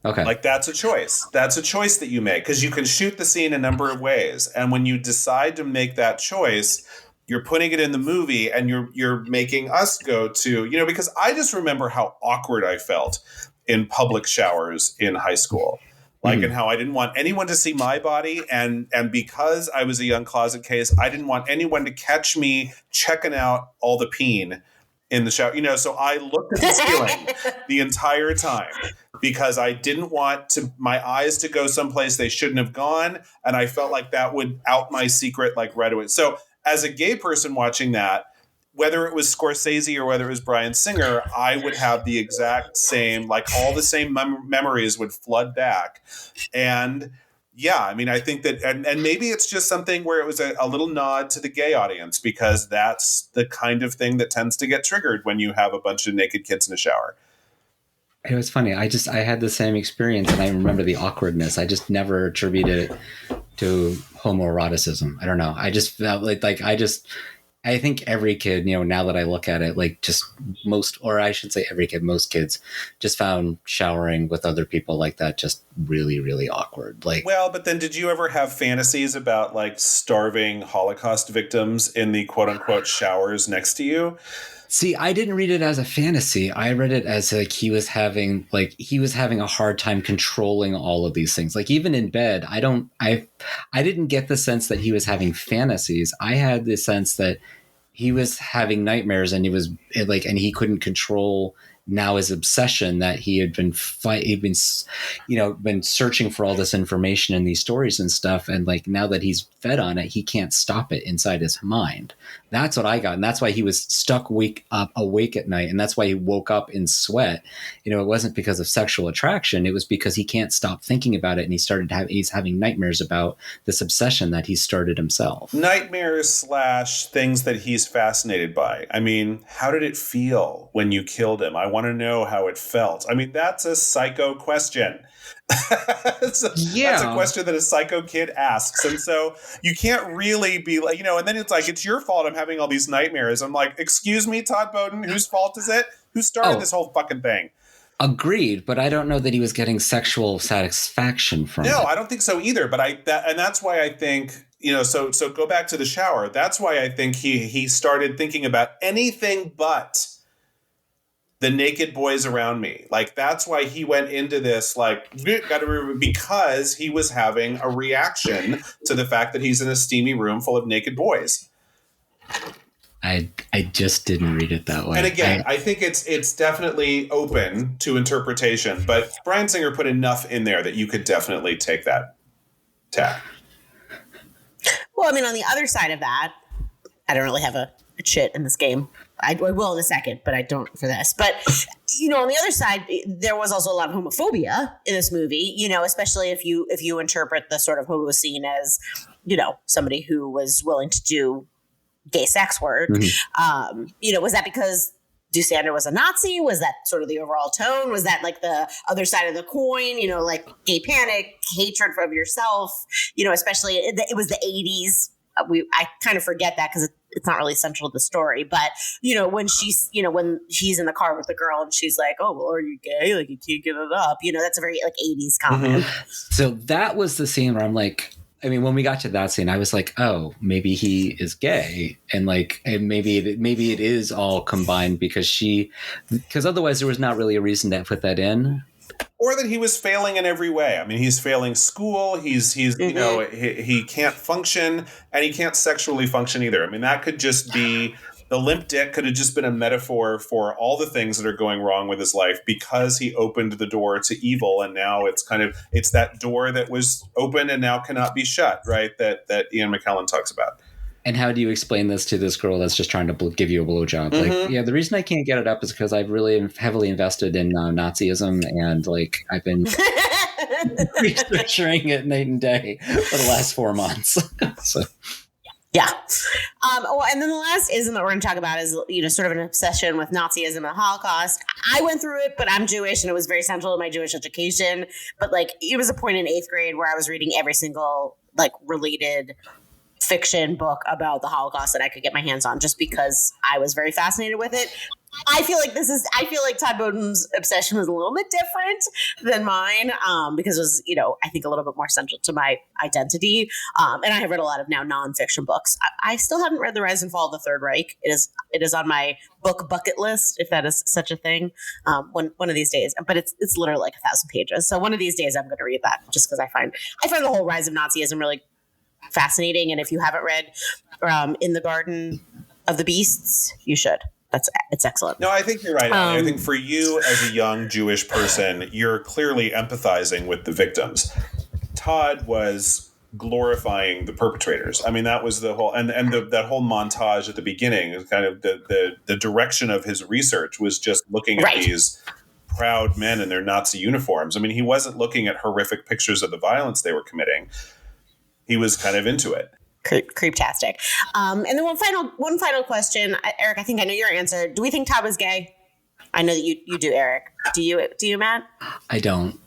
Okay. Like that's a choice. That's a choice that you make, because you can shoot the scene a number of ways. And when you decide to make that choice, you're putting it in the movie and you're making us go to, because I just remember how awkward I felt in public showers in high school. Like, and how I didn't want anyone to see my body. And because I was a young closet case, I didn't want anyone to catch me checking out all the peen in the shower. So I looked at the ceiling the entire time, because I didn't want my eyes to go someplace they shouldn't have gone. And I felt like that would out my secret like right away. So as a gay person watching that, whether it was Scorsese or whether it was Bryan Singer, I would have the exact same, like all the same memories would flood back. And yeah, I mean, I think that, and maybe it's just something where it was a little nod to the gay audience, because that's the kind of thing that tends to get triggered when you have a bunch of naked kids in a shower. It was funny. I had the same experience, and I remember the awkwardness. I just never attributed it to homoeroticism. I don't know. I just felt I think every kid, now that I look at it, like just most kids just found showering with other people like that just really, really awkward. Like, well, but then did you ever have fantasies about like starving Holocaust victims in the quote unquote showers next to you? See, I didn't read it as a fantasy. I read it as like he was having a hard time controlling all of these things. Like even in bed, I didn't get the sense that he was having fantasies. I had the sense that he was having nightmares, and he was like, and he couldn't control now his obsession that he had been been searching for all this information and these stories and stuff. And like, now that he's fed on it, he can't stop it inside his mind. That's what I got. And that's why he was stuck awake at night. And that's why he woke up in sweat. It wasn't because of sexual attraction. It was because he can't stop thinking about it. And he's having nightmares about this obsession that he started himself. Nightmares / things that he's fascinated by. I mean, how did it feel when you killed him? I want to know how it felt. I mean, that's a psycho question. That's a question that a psycho kid asks. And so you can't really be like, and then it's like, it's your fault I'm having all these nightmares. I'm like, excuse me, Todd Bowden, whose fault is it? Who started this whole fucking thing? Agreed, but I don't know that he was getting sexual satisfaction from it. No, I don't think so either. But that's why I think, so go back to the shower. That's why I think he started thinking about anything but the naked boys around me. Like, that's why he went into this, like, because he was having a reaction to the fact that he's in a steamy room full of naked boys. I just didn't read it that way. And again, I think it's definitely open to interpretation, but Bryan Singer put enough in there that you could definitely take that tack. Well, I mean, on the other side of that, I don't really have a shit in this game. I will in a second, but I don't for this. But, on the other side, there was also a lot of homophobia in this movie, especially if you interpret the sort of homo scene as, somebody who was willing to do gay sex work. Mm-hmm. Was that because Dusander was a Nazi? Was that sort of the overall tone? Was that like the other side of the coin, like gay panic, hatred of yourself, especially it was the 80s. I kind of forget that because it's not really central to the story. But, when she's, when he's in the car with the girl and she's like, oh, well, are you gay? Like, you can't give it up. That's a very like 80s comment. Mm-hmm. So that was the scene where I'm like, I mean, when we got to that scene, I was like, oh, maybe he is gay. And maybe it is all combined because otherwise there was not really a reason to put that in. Or that he was failing in every way. I mean, he's failing school. He's mm-hmm. He can't function, and he can't sexually function either. I mean, that could just be the limp dick could have just been a metaphor for all the things that are going wrong with his life because he opened the door to evil, and now it's that door that was open and now cannot be shut, right? That Ian McKellen talks about. And how do you explain this to this girl that's just trying to give you a blowjob? Mm-hmm. Like, yeah, the reason I can't get it up is because I've really heavily invested in Nazism, and like I've been researching it night and day for the last 4 months. So. Yeah. And then the last ism that we're going to talk about is, sort of an obsession with Nazism and the Holocaust. I went through it, but I'm Jewish and it was very central to my Jewish education. But like, it was a point in 8th grade where I was reading every single like related fiction book about the Holocaust that I could get my hands on just because I was very fascinated with it. I feel like Todd Bowden's obsession was a little bit different than mine because it was, I think a little bit more central to my identity. And I have read a lot of now nonfiction books. I still haven't read The Rise and Fall of the Third Reich. It is on my book bucket list, if that is such a thing, one of these days. But it's literally like 1,000 pages. So one of these days I'm going to read that just because I find the whole rise of Nazism really fascinating. And if you haven't read In the Garden of the Beasts, you should. It's excellent. No, I think you're right. I think for you as a young Jewish person, you're clearly empathizing with the victims. Todd was glorifying the perpetrators. I mean, that was the whole that whole montage at the beginning is kind of the direction of his research was just looking at these proud men in their Nazi uniforms. I mean, he wasn't looking at horrific pictures of the violence they were committing. He was kind of into it. Creeptastic. And then one final question, Eric. I think I know your answer. Do we think Todd was gay? I know that you do, Eric. Do you, Matt? I don't.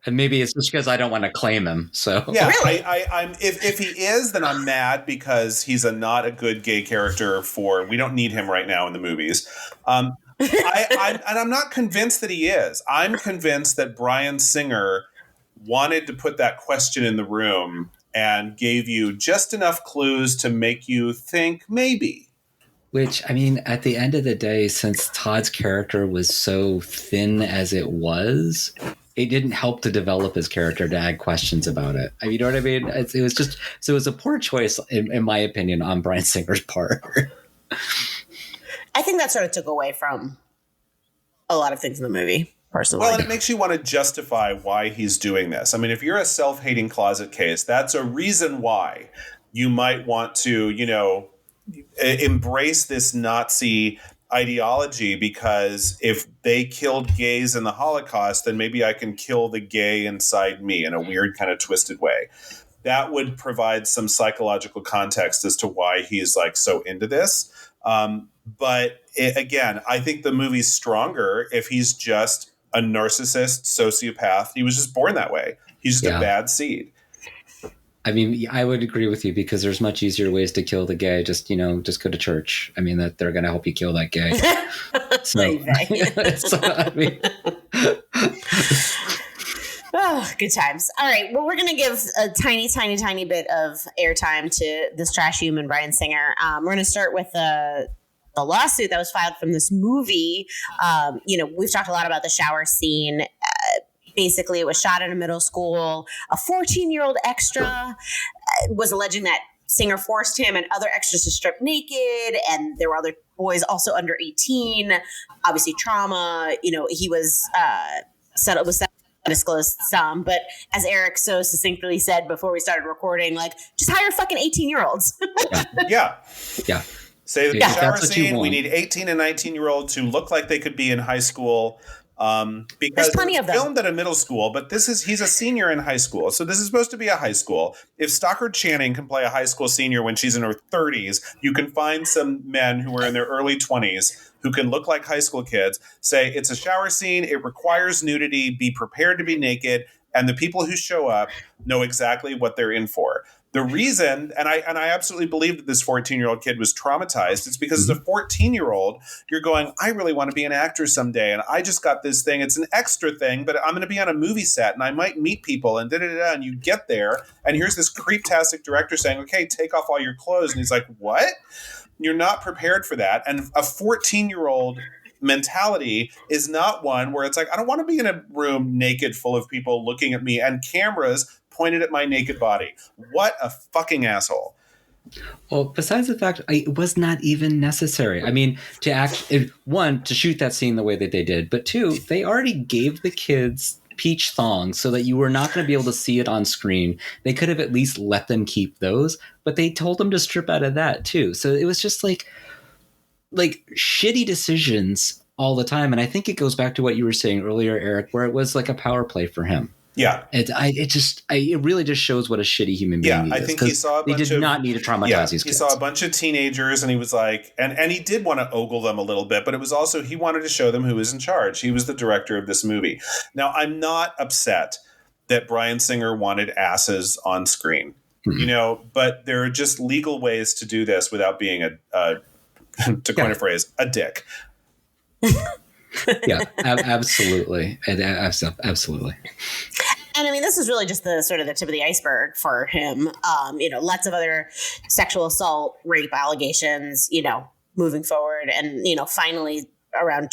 And maybe it's just because I don't want to claim him. So yeah, really? I'm if he is, then I'm mad because he's not a good gay character. We don't need him right now in the movies. And I'm not convinced that he is. I'm convinced that Bryan Singer wanted to put that question in the room and gave you just enough clues to make you think maybe. Which, I mean, at the end of the day, since Todd's character was so thin as it was, it didn't help to develop his character to add questions about it. I mean, you know what I mean? It was a poor choice, in my opinion, on Bryan Singer's part. I think that sort of took away from a lot of things in the movie. Personally. Well, and it makes you want to justify why he's doing this. I mean, if you're a self-hating closet case, that's a reason why you might want to, embrace this Nazi ideology, because if they killed gays in the Holocaust, then maybe I can kill the gay inside me in a weird kind of twisted way. That would provide some psychological context as to why he's like so into this. But again, I think the movie's stronger if he's just a narcissist, sociopath. He was just born that way. He's just a bad seed. I mean, I would agree with you because there's much easier ways to kill the gay. Just go to church. I mean, that they're going to help you kill that gay. So, I mean, oh, good times. All right. Well, we're going to give a tiny bit of airtime to this trash human, Bryan Singer. We're going to start with the lawsuit that was filed from this movie. We've talked a lot about the shower scene. Basically, it was shot in a middle school. A 14-year-old extra was alleging that Singer forced him and other extras to strip naked, and there were other boys also under 18. Obviously, trauma. He was settled with undisclosed sum, but as Eric so succinctly said before we started recording, like, just hire fucking 18-year-olds. Yeah. Say the shower scene. We need 18 and 19-year-olds who look like they could be in high school. Because plenty of them. Filmed at a middle school, but he's a senior in high school. So this is supposed to be a high school. If Stockard Channing can play a high school senior when she's in her 30s, you can find some men who are in their early 20s who can look like high school kids, say it's a shower scene, it requires nudity, be prepared to be naked, and the people who show up know exactly what they're in for. The reason, and I absolutely believe that this 14-year-old kid was traumatized, it's because as a 14-year-old, you're going, I really want to be an actor someday, and I just got this thing. It's an extra thing, but I'm going to be on a movie set, and I might meet people, and da-da-da-da, and you get there, and here's this creep-tastic director saying, okay, take off all your clothes, and he's like, what? You're not prepared for that, and a 14-year-old mentality is not one where it's like, I don't want to be in a room naked full of people looking at me and cameras pointed at my naked body. What a fucking asshole. Well, besides the fact it was not even necessary. I mean, to shoot that scene the way that they did, but two, they already gave the kids peach thongs so that you were not going to be able to see it on screen. They could have at least let them keep those, but they told them to strip out of that too. So it was just like shitty decisions all the time. And I think it goes back to what you were saying earlier, Eric, where it was like a power play for him. Yeah. It really just shows what a shitty human being he is. I think he saw they did not need to traumatize these kids. He saw a bunch of teenagers and he was like, and he did want to ogle them a little bit, but it was also, he wanted to show them who was in charge. He was the director of this movie. Now, I'm not upset that Bryan Singer wanted asses on screen, but there are just legal ways to do this without being to coin a phrase, a dick. Yeah, absolutely. Absolutely. And I mean, this is really just the sort of the tip of the iceberg for him. Lots of other sexual assault, rape allegations, moving forward. And, finally around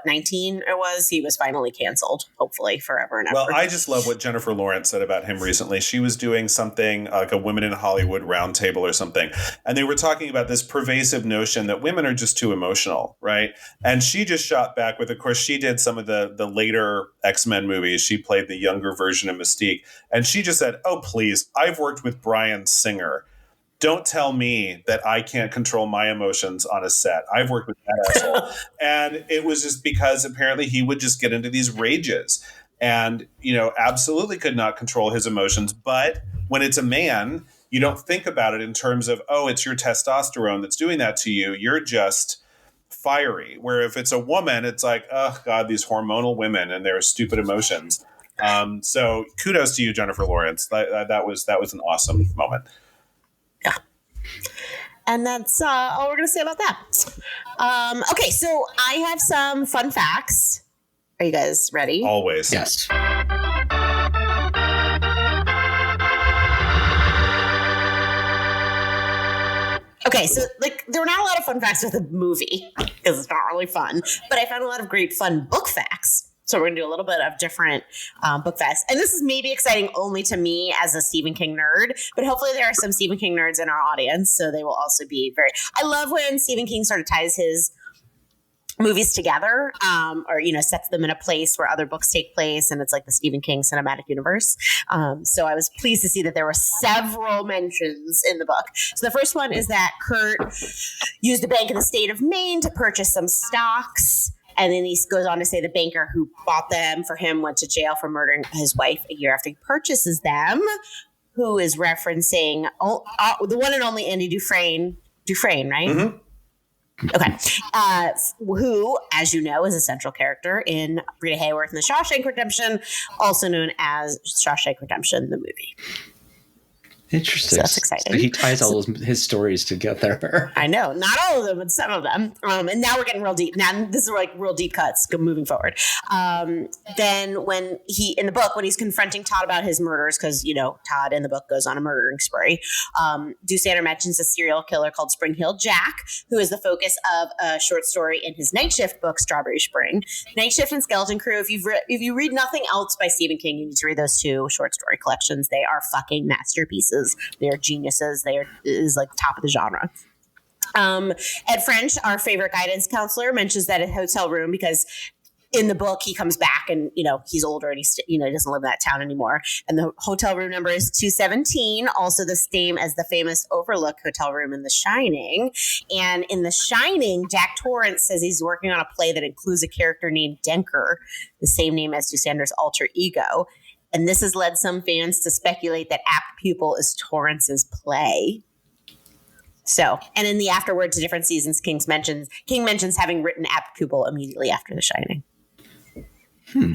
19 it was, he was finally canceled, hopefully forever and ever. Well, I just love what Jennifer Lawrence said about him recently. She was doing something like a Women in Hollywood roundtable or something. And they were talking about this pervasive notion that women are just too emotional, right? And she just shot back with, of course, she did some of the later X-Men movies. She played the younger version of Mystique. And she just said, oh, please, I've worked with Bryan Singer. Don't tell me that I can't control my emotions on a set. I've worked with that asshole. And it was just because apparently he would just get into these rages and, absolutely could not control his emotions. But when it's a man, you don't think about it in terms of, oh, it's your testosterone that's doing that to you. You're just fiery. Where if it's a woman, it's like, oh, God, these hormonal women and their stupid emotions. So kudos to you, Jennifer Lawrence. That was an awesome moment. Yeah. And that's all we're going to say about that. Okay, so I have some fun facts. Are you guys ready? Always. Yes. Okay, so there were not a lot of fun facts with the movie because it's not really fun, but I found a lot of great fun book facts. So we're going to do a little bit of different book facts. And this is maybe exciting only to me as a Stephen King nerd, but hopefully there are some Stephen King nerds in our audience. So they will also be I love when Stephen King sort of ties his movies together or, sets them in a place where other books take place. And it's like the Stephen King cinematic universe. So I was pleased to see that there were several mentions in the book. So the first one is that Kurt used a bank in the state of Maine to purchase some stocks. And then he goes on to say the banker who bought them for him went to jail for murdering his wife a year after he purchases them, who is referencing the one and only Andy Dufresne, right? Mm-hmm. Okay. Who, as you know, is a central character in Rita Hayworth in The Shawshank Redemption, also known as Shawshank Redemption, the movie. Interesting. So that's exciting. So he ties all his stories together. I know, not all of them, but some of them. And now we're getting real deep. Now this is like real deep cuts moving forward. Then when in the book, when he's confronting Todd about his murders, because, you know, Todd in the book goes on a murdering spree, Doosander mentions a serial killer called Spring Hill Jack, who is the focus of a short story in his Night Shift book, Strawberry Spring. Night Shift and Skeleton Crew, if you read nothing else by Stephen King, you need to read those two short story collections. They are fucking masterpieces. They are geniuses. Is like top of the genre. Ed French, our favorite guidance counselor, mentions that a hotel room, because in the book he comes back and, you know, he's older and he doesn't live in that town anymore. And the hotel room number is 217, also the same as the famous Overlook hotel room in The Shining. And in The Shining, Jack Torrance says he's working on a play that includes a character named Denker, the same name as Doosander's alter ego. And this has led some fans to speculate that Apt Pupil is Torrance's play. So, and in the afterword to different seasons, King mentions having written Apt Pupil immediately after The Shining.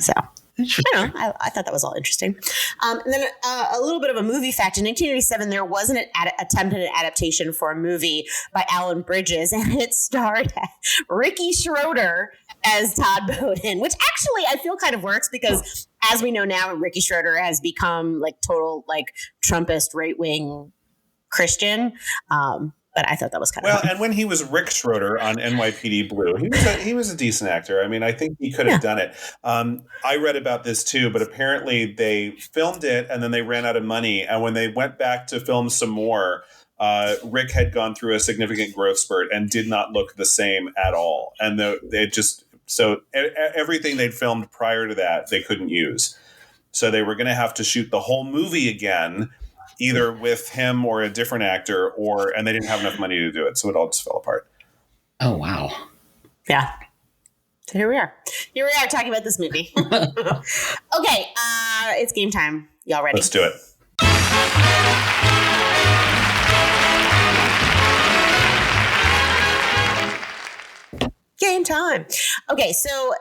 So, I thought that was all interesting. And then a little bit of a movie fact. In 1987, there was an attempted adaptation for a movie by Alan Bridges, and it starred Ricky Schroeder as Todd Bowden, which actually I feel kind of works because, as we know now, Ricky Schroeder has become like total like Trumpist right-wing Christian. But I thought that was kind of fun. And when he was Rick Schroeder on NYPD Blue, he was a decent actor. I mean, I think he could have done it. I read about this too, but apparently they filmed it and then they ran out of money. And when they went back to film some more, Rick had gone through a significant growth spurt and did not look the same at all. And everything they'd filmed prior to that, they couldn't use. So they were going to have to shoot the whole movie again, either with him or a different actor, and they didn't have enough money to do it. So it all just fell apart. Oh, wow. Yeah. So here we are. Here we are talking about this movie. Okay. It's game time. Y'all ready? Let's do it. Game time. Okay. So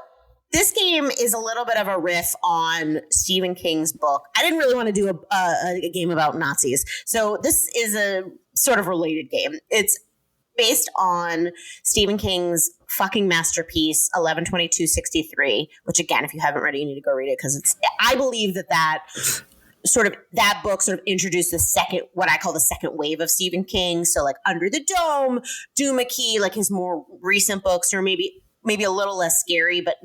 this game is a little bit of a riff on Stephen King's book. I didn't really want to do a game about Nazis. So this is a sort of related game. It's based on Stephen King's fucking masterpiece, 11/22/63, which again, if you haven't read it, you need to go read it because I believe that book sort of introduced what I call the second wave of Stephen King. So like Under the Dome, Doohickey, like his more recent books, or maybe a little less scary, but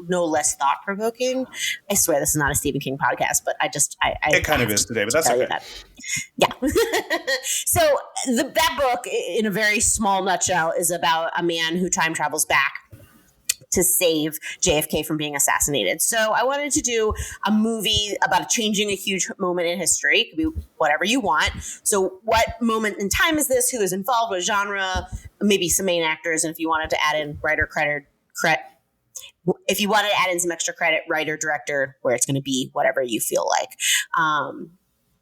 no less thought-provoking. I swear this is not a Stephen King podcast, but it kind of is today, but that's okay. Yeah. So that book, in a very small nutshell, is about a man who time travels back to save JFK from being assassinated. So I wanted to do a movie about changing a huge moment in history. It could be whatever you want. So what moment in time is this? Who is involved? What genre? Maybe some main actors. And if you wanted to add in writer credit, if you wanted to add in some extra credit, writer, director, where it's going to be whatever you feel like.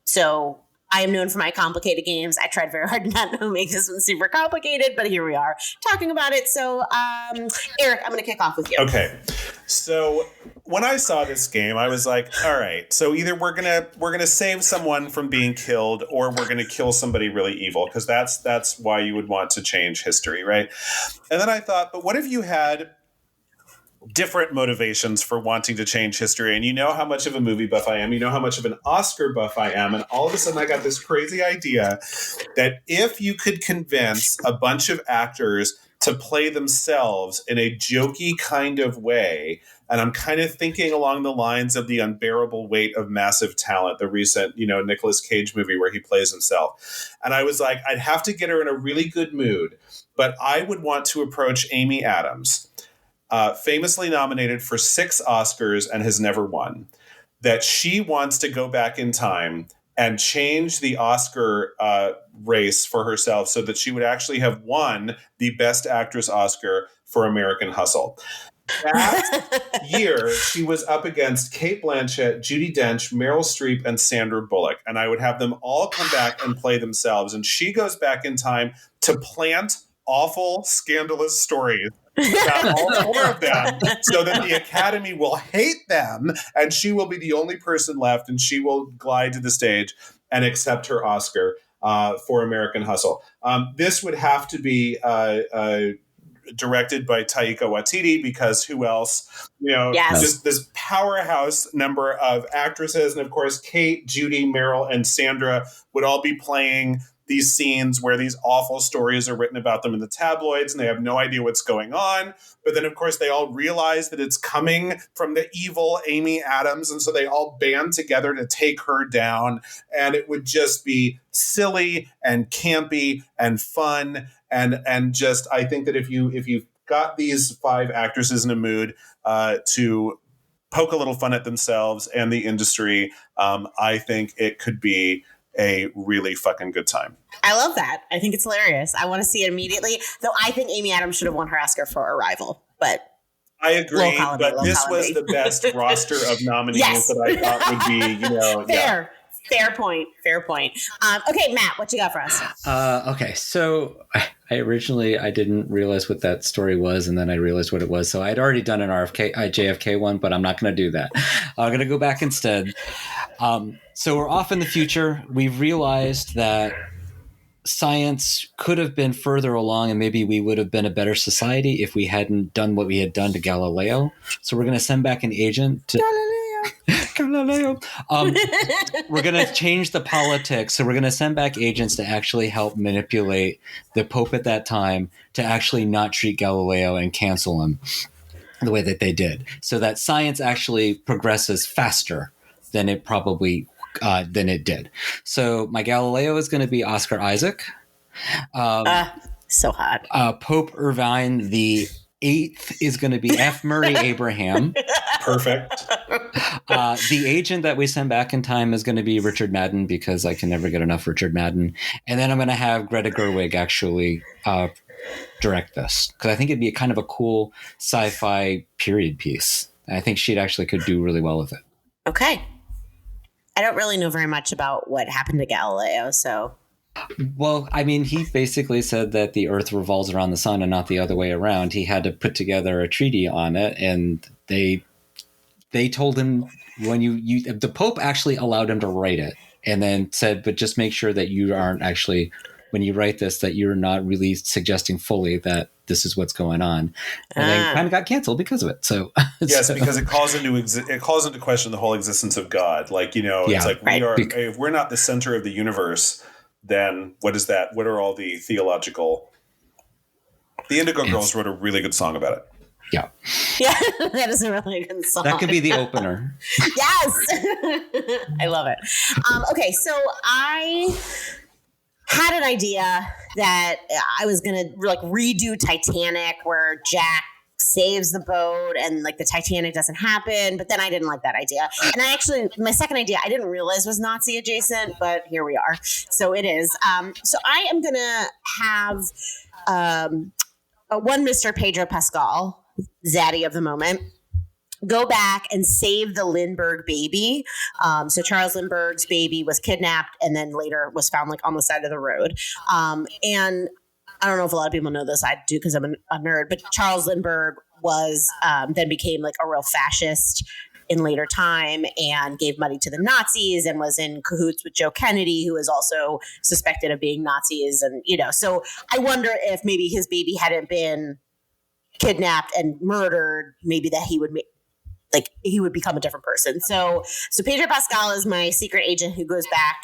So I am known for my complicated games. I tried very hard not to make this one super complicated, but here we are talking about it. So, Eric, I'm going to kick off with you. Okay. So when I saw this game, I was like, all right, so either we're gonna save someone from being killed, or we're gonna kill somebody really evil, because that's why you would want to change history, right? And then I thought, but what if you had different motivations for wanting to change history? And you know how much of a movie buff I am. You know how much of an Oscar buff I am. And all of a sudden I got this crazy idea that if you could convince a bunch of actors to play themselves in a jokey kind of way, and I'm kind of thinking along the lines of The Unbearable Weight of Massive Talent, the recent, Nicolas Cage movie where he plays himself. And I was like, I'd have to get her in a really good mood, but I would want to approach Amy Adams, famously nominated for 6 Oscars and has never won, that she wants to go back in time and change the Oscar race for herself so that she would actually have won the Best Actress Oscar for American Hustle. That year, she was up against Cate Blanchett, Judi Dench, Meryl Streep, and Sandra Bullock. And I would have them all come back and play themselves. And she goes back in time to plant awful, scandalous stories about all 4 of them so that the Academy will hate them and she will be the only person left and she will glide to the stage and accept her Oscar for American Hustle. This would have to be directed by Taika Waititi, because who else? Just this powerhouse number of actresses. And of course, Kate, Judy, Meryl, and Sandra would all be playing these scenes where these awful stories are written about them in the tabloids and they have no idea what's going on. But then, of course, they all realize that it's coming from the evil Amy Adams. And so they all band together to take her down. And it would just be silly and campy and fun. And just, I think that if you got these 5 actresses in a mood to poke a little fun at themselves and the industry, I think it could be a really fucking good time. I love that. I think it's hilarious. I want to see it immediately. Though I think Amy Adams should have won her Oscar for Arrival, but I agree. But this was the best roster of nominees that I thought would be, Fair point. Okay, Matt, what you got for us? Okay, so I originally didn't realize what that story was, and then I realized what it was. So I'd already done an JFK one, but I'm not going to do that. I'm going to go back instead. So we're off in the future. We've realized that science could have been further along, and maybe we would have been a better society if we hadn't done what we had done to Galileo. So we're going to send back an agent to Galileo. We're going to change the politics. So we're going to send back agents to actually help manipulate the Pope at that time to actually not treat Galileo and cancel him the way that they did, so that science actually progresses faster than it probably than it did. So my Galileo is going to be Oscar Isaac. So hot. Pope Irvine the 8th is going to be F. Murray Abraham. Perfect. The agent that we send back in time is going to be Richard Madden, because I can never get enough Richard Madden. And then I'm going to have Greta Gerwig actually direct this, because I think it'd be a kind of a cool sci-fi period piece. And I think she'd actually could do really well with it. Okay. I don't really know very much about what happened to Galileo, so. Well, I mean, he basically said that the Earth revolves around the sun and not the other way around. He had to put together a treaty on it, and they told him the Pope actually allowed him to write it, and then said, but just make sure that you aren't actually, when you write this, that you're not really suggesting fully that this is what's going on. And then kind of got canceled because of it. So yes, because it calls into question the whole existence of God. Like, it's like if we're not the center of the universe, then what is that? What are all the theological? The Indigo Girls wrote a really good song about it. Yeah. Yeah, that is a really good song. That could be the opener. Yes. I love it. Okay, so I had an idea that I was going to redo Titanic, where Jack saves the boat and the Titanic doesn't happen, but then I didn't like that idea. And my second idea, I didn't realize was Nazi adjacent, but here we are. So it is. So I am going to have one Mr. Pedro Pascal, Zaddy of the moment, go back and save the Lindbergh baby. So Charles Lindbergh's baby was kidnapped and then later was found on the side of the road. And I don't know if a lot of people know this. I do, because I'm a nerd. But Charles Lindbergh was then became a real fascist in later time and gave money to the Nazis and was in cahoots with Joe Kennedy, who was also suspected of being Nazis. And, so I wonder if maybe his baby hadn't been kidnapped and murdered, maybe that he would he would become a different person. So Pedro Pascal is my secret agent who goes back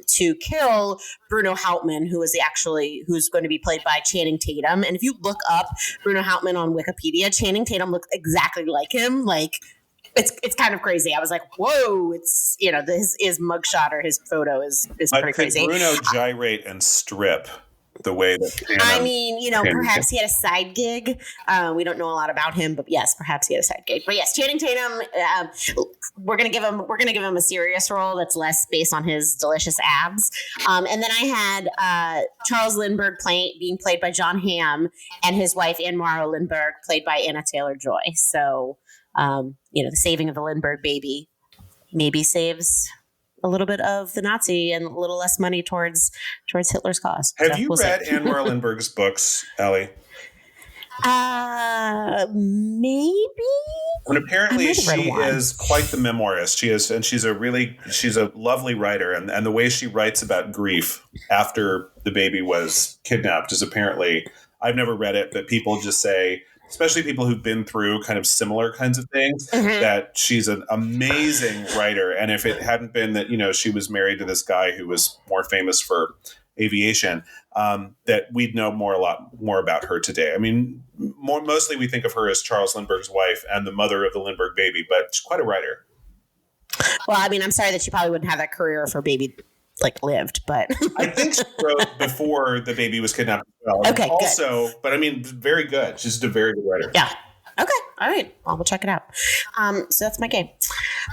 to kill Bruno Hauptmann, who's going to be played by Channing Tatum. And if you look up Bruno Hauptmann on Wikipedia, Channing Tatum looks exactly like him. It's kind of crazy. I was like, whoa, it's, his mugshot or his photo is pretty crazy. Bruno gyrate and strip the way that perhaps he had a side gig. We don't know a lot about him, but yes, perhaps he had a side gig. But yes, Channing Tatum, we're gonna give him a serious role that's less based on his delicious abs. And then I had Charles Lindbergh being played by John Hamm, and his wife Anne Morrow Lindbergh played by Anna Taylor-Joy. So the saving of the Lindbergh baby maybe saves a little bit of the Nazi and a little less money towards Hitler's cause. Have you read Anne Morrow Lindbergh's books, Ellie? Maybe. And apparently she is quite the memoirist. She's a lovely writer, and the way she writes about grief after the baby was kidnapped is apparently, I've never read it, but people just say, especially people who've been through kind of similar kinds of things, that she's an amazing writer. And if it hadn't been that, she was married to this guy who was more famous for aviation, that we'd know a lot more about her today. I mean, mostly we think of her as Charles Lindbergh's wife and the mother of the Lindbergh baby, but she's quite a writer. Well, I mean, I'm sorry that she probably wouldn't have that career if her baby lived, but I think she wrote before the baby was kidnapped as well. Okay, also, good. But I mean, very good. She's just a very good writer. Yeah. Okay. All right. Well, we'll check it out. So that's my game.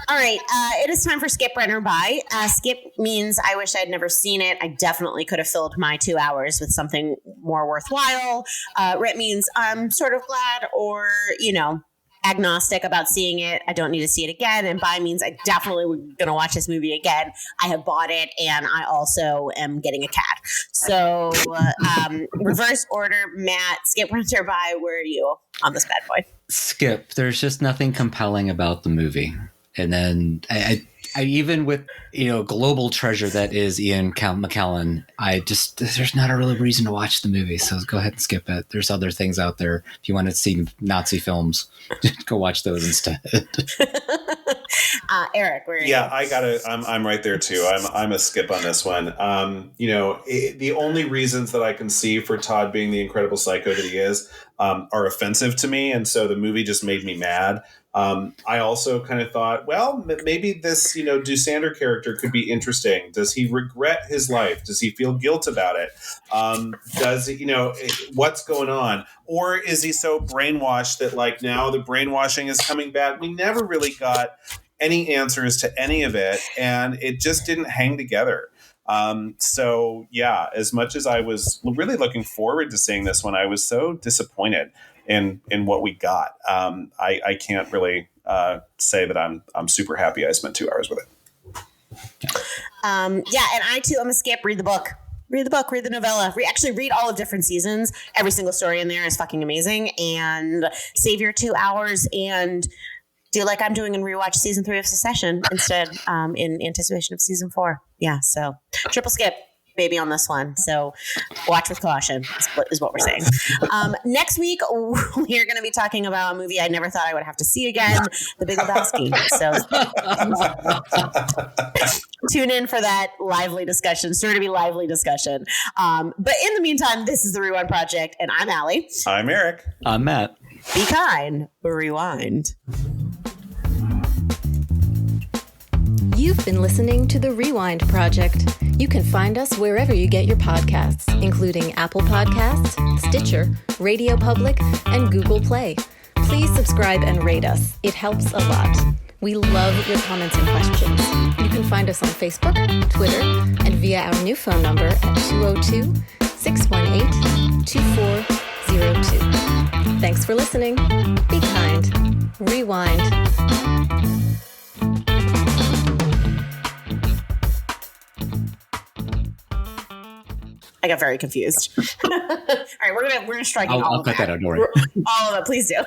All right. It is time for Skip, Rent, or Buy. Skip means I wish I'd never seen it. I definitely could have filled my 2 hours with something more worthwhile. Rent means I'm sort of glad or, agnostic about seeing it. I don't need to see it again. And buy means I definitely going to watch this movie again. I have bought it, and I also am getting a cat. So reverse order, Matt, Skip, Rent, or Buy. Where are you on this bad boy? Skip. There's just nothing compelling about the movie. And then I even with, global treasure that is Ian McKellen, there's not a real reason to watch the movie. So go ahead and skip it. There's other things out there. If you want to see Nazi films, go watch those instead. Eric, where are you? Yeah, I'm right there too. I'm a skip on this one. The only reasons that I can see for Todd being the incredible psycho that he is are offensive to me. And so the movie just made me mad. I also kind of thought, well, maybe this, Doosander character could be interesting. Does he regret his life? Does he feel guilt about it? What's going on? Or is he so brainwashed that now the brainwashing is coming back? We never really got any answers to any of it, and it just didn't hang together. So yeah, as much as I was really looking forward to seeing this one, I was so disappointed in what we got. I can't really say that I'm super happy I spent 2 hours with it. And I too am a skip. Read the book. Read the book, read the novella, read all of different seasons. Every single story in there is fucking amazing. And save your 2 hours and do like I'm doing and rewatch season 3 of Succession instead in anticipation of season 4. Yeah, so triple skip, baby, on this one. So watch with caution is what we're saying. Next week, we are going to be talking about a movie I never thought I would have to see again, The Big Lebowski. So tune in for that lively discussion, sure to be lively discussion. But in the meantime, this is The Rewind Project, and I'm Allie. I'm Eric. I'm Matt. Be kind, rewind. You've been listening to The Rewind Project. You can find us wherever you get your podcasts, including Apple Podcasts, Stitcher, Radio Public, and Google Play. Please subscribe and rate us. It helps a lot. We love your comments and questions. You can find us on Facebook, Twitter, and via our new phone number at 202-618-2402. Thanks for listening. Be kind. Rewind. I got very confused. All right, we're gonna strike I'll cut that out. Don't worry. All of it, please do.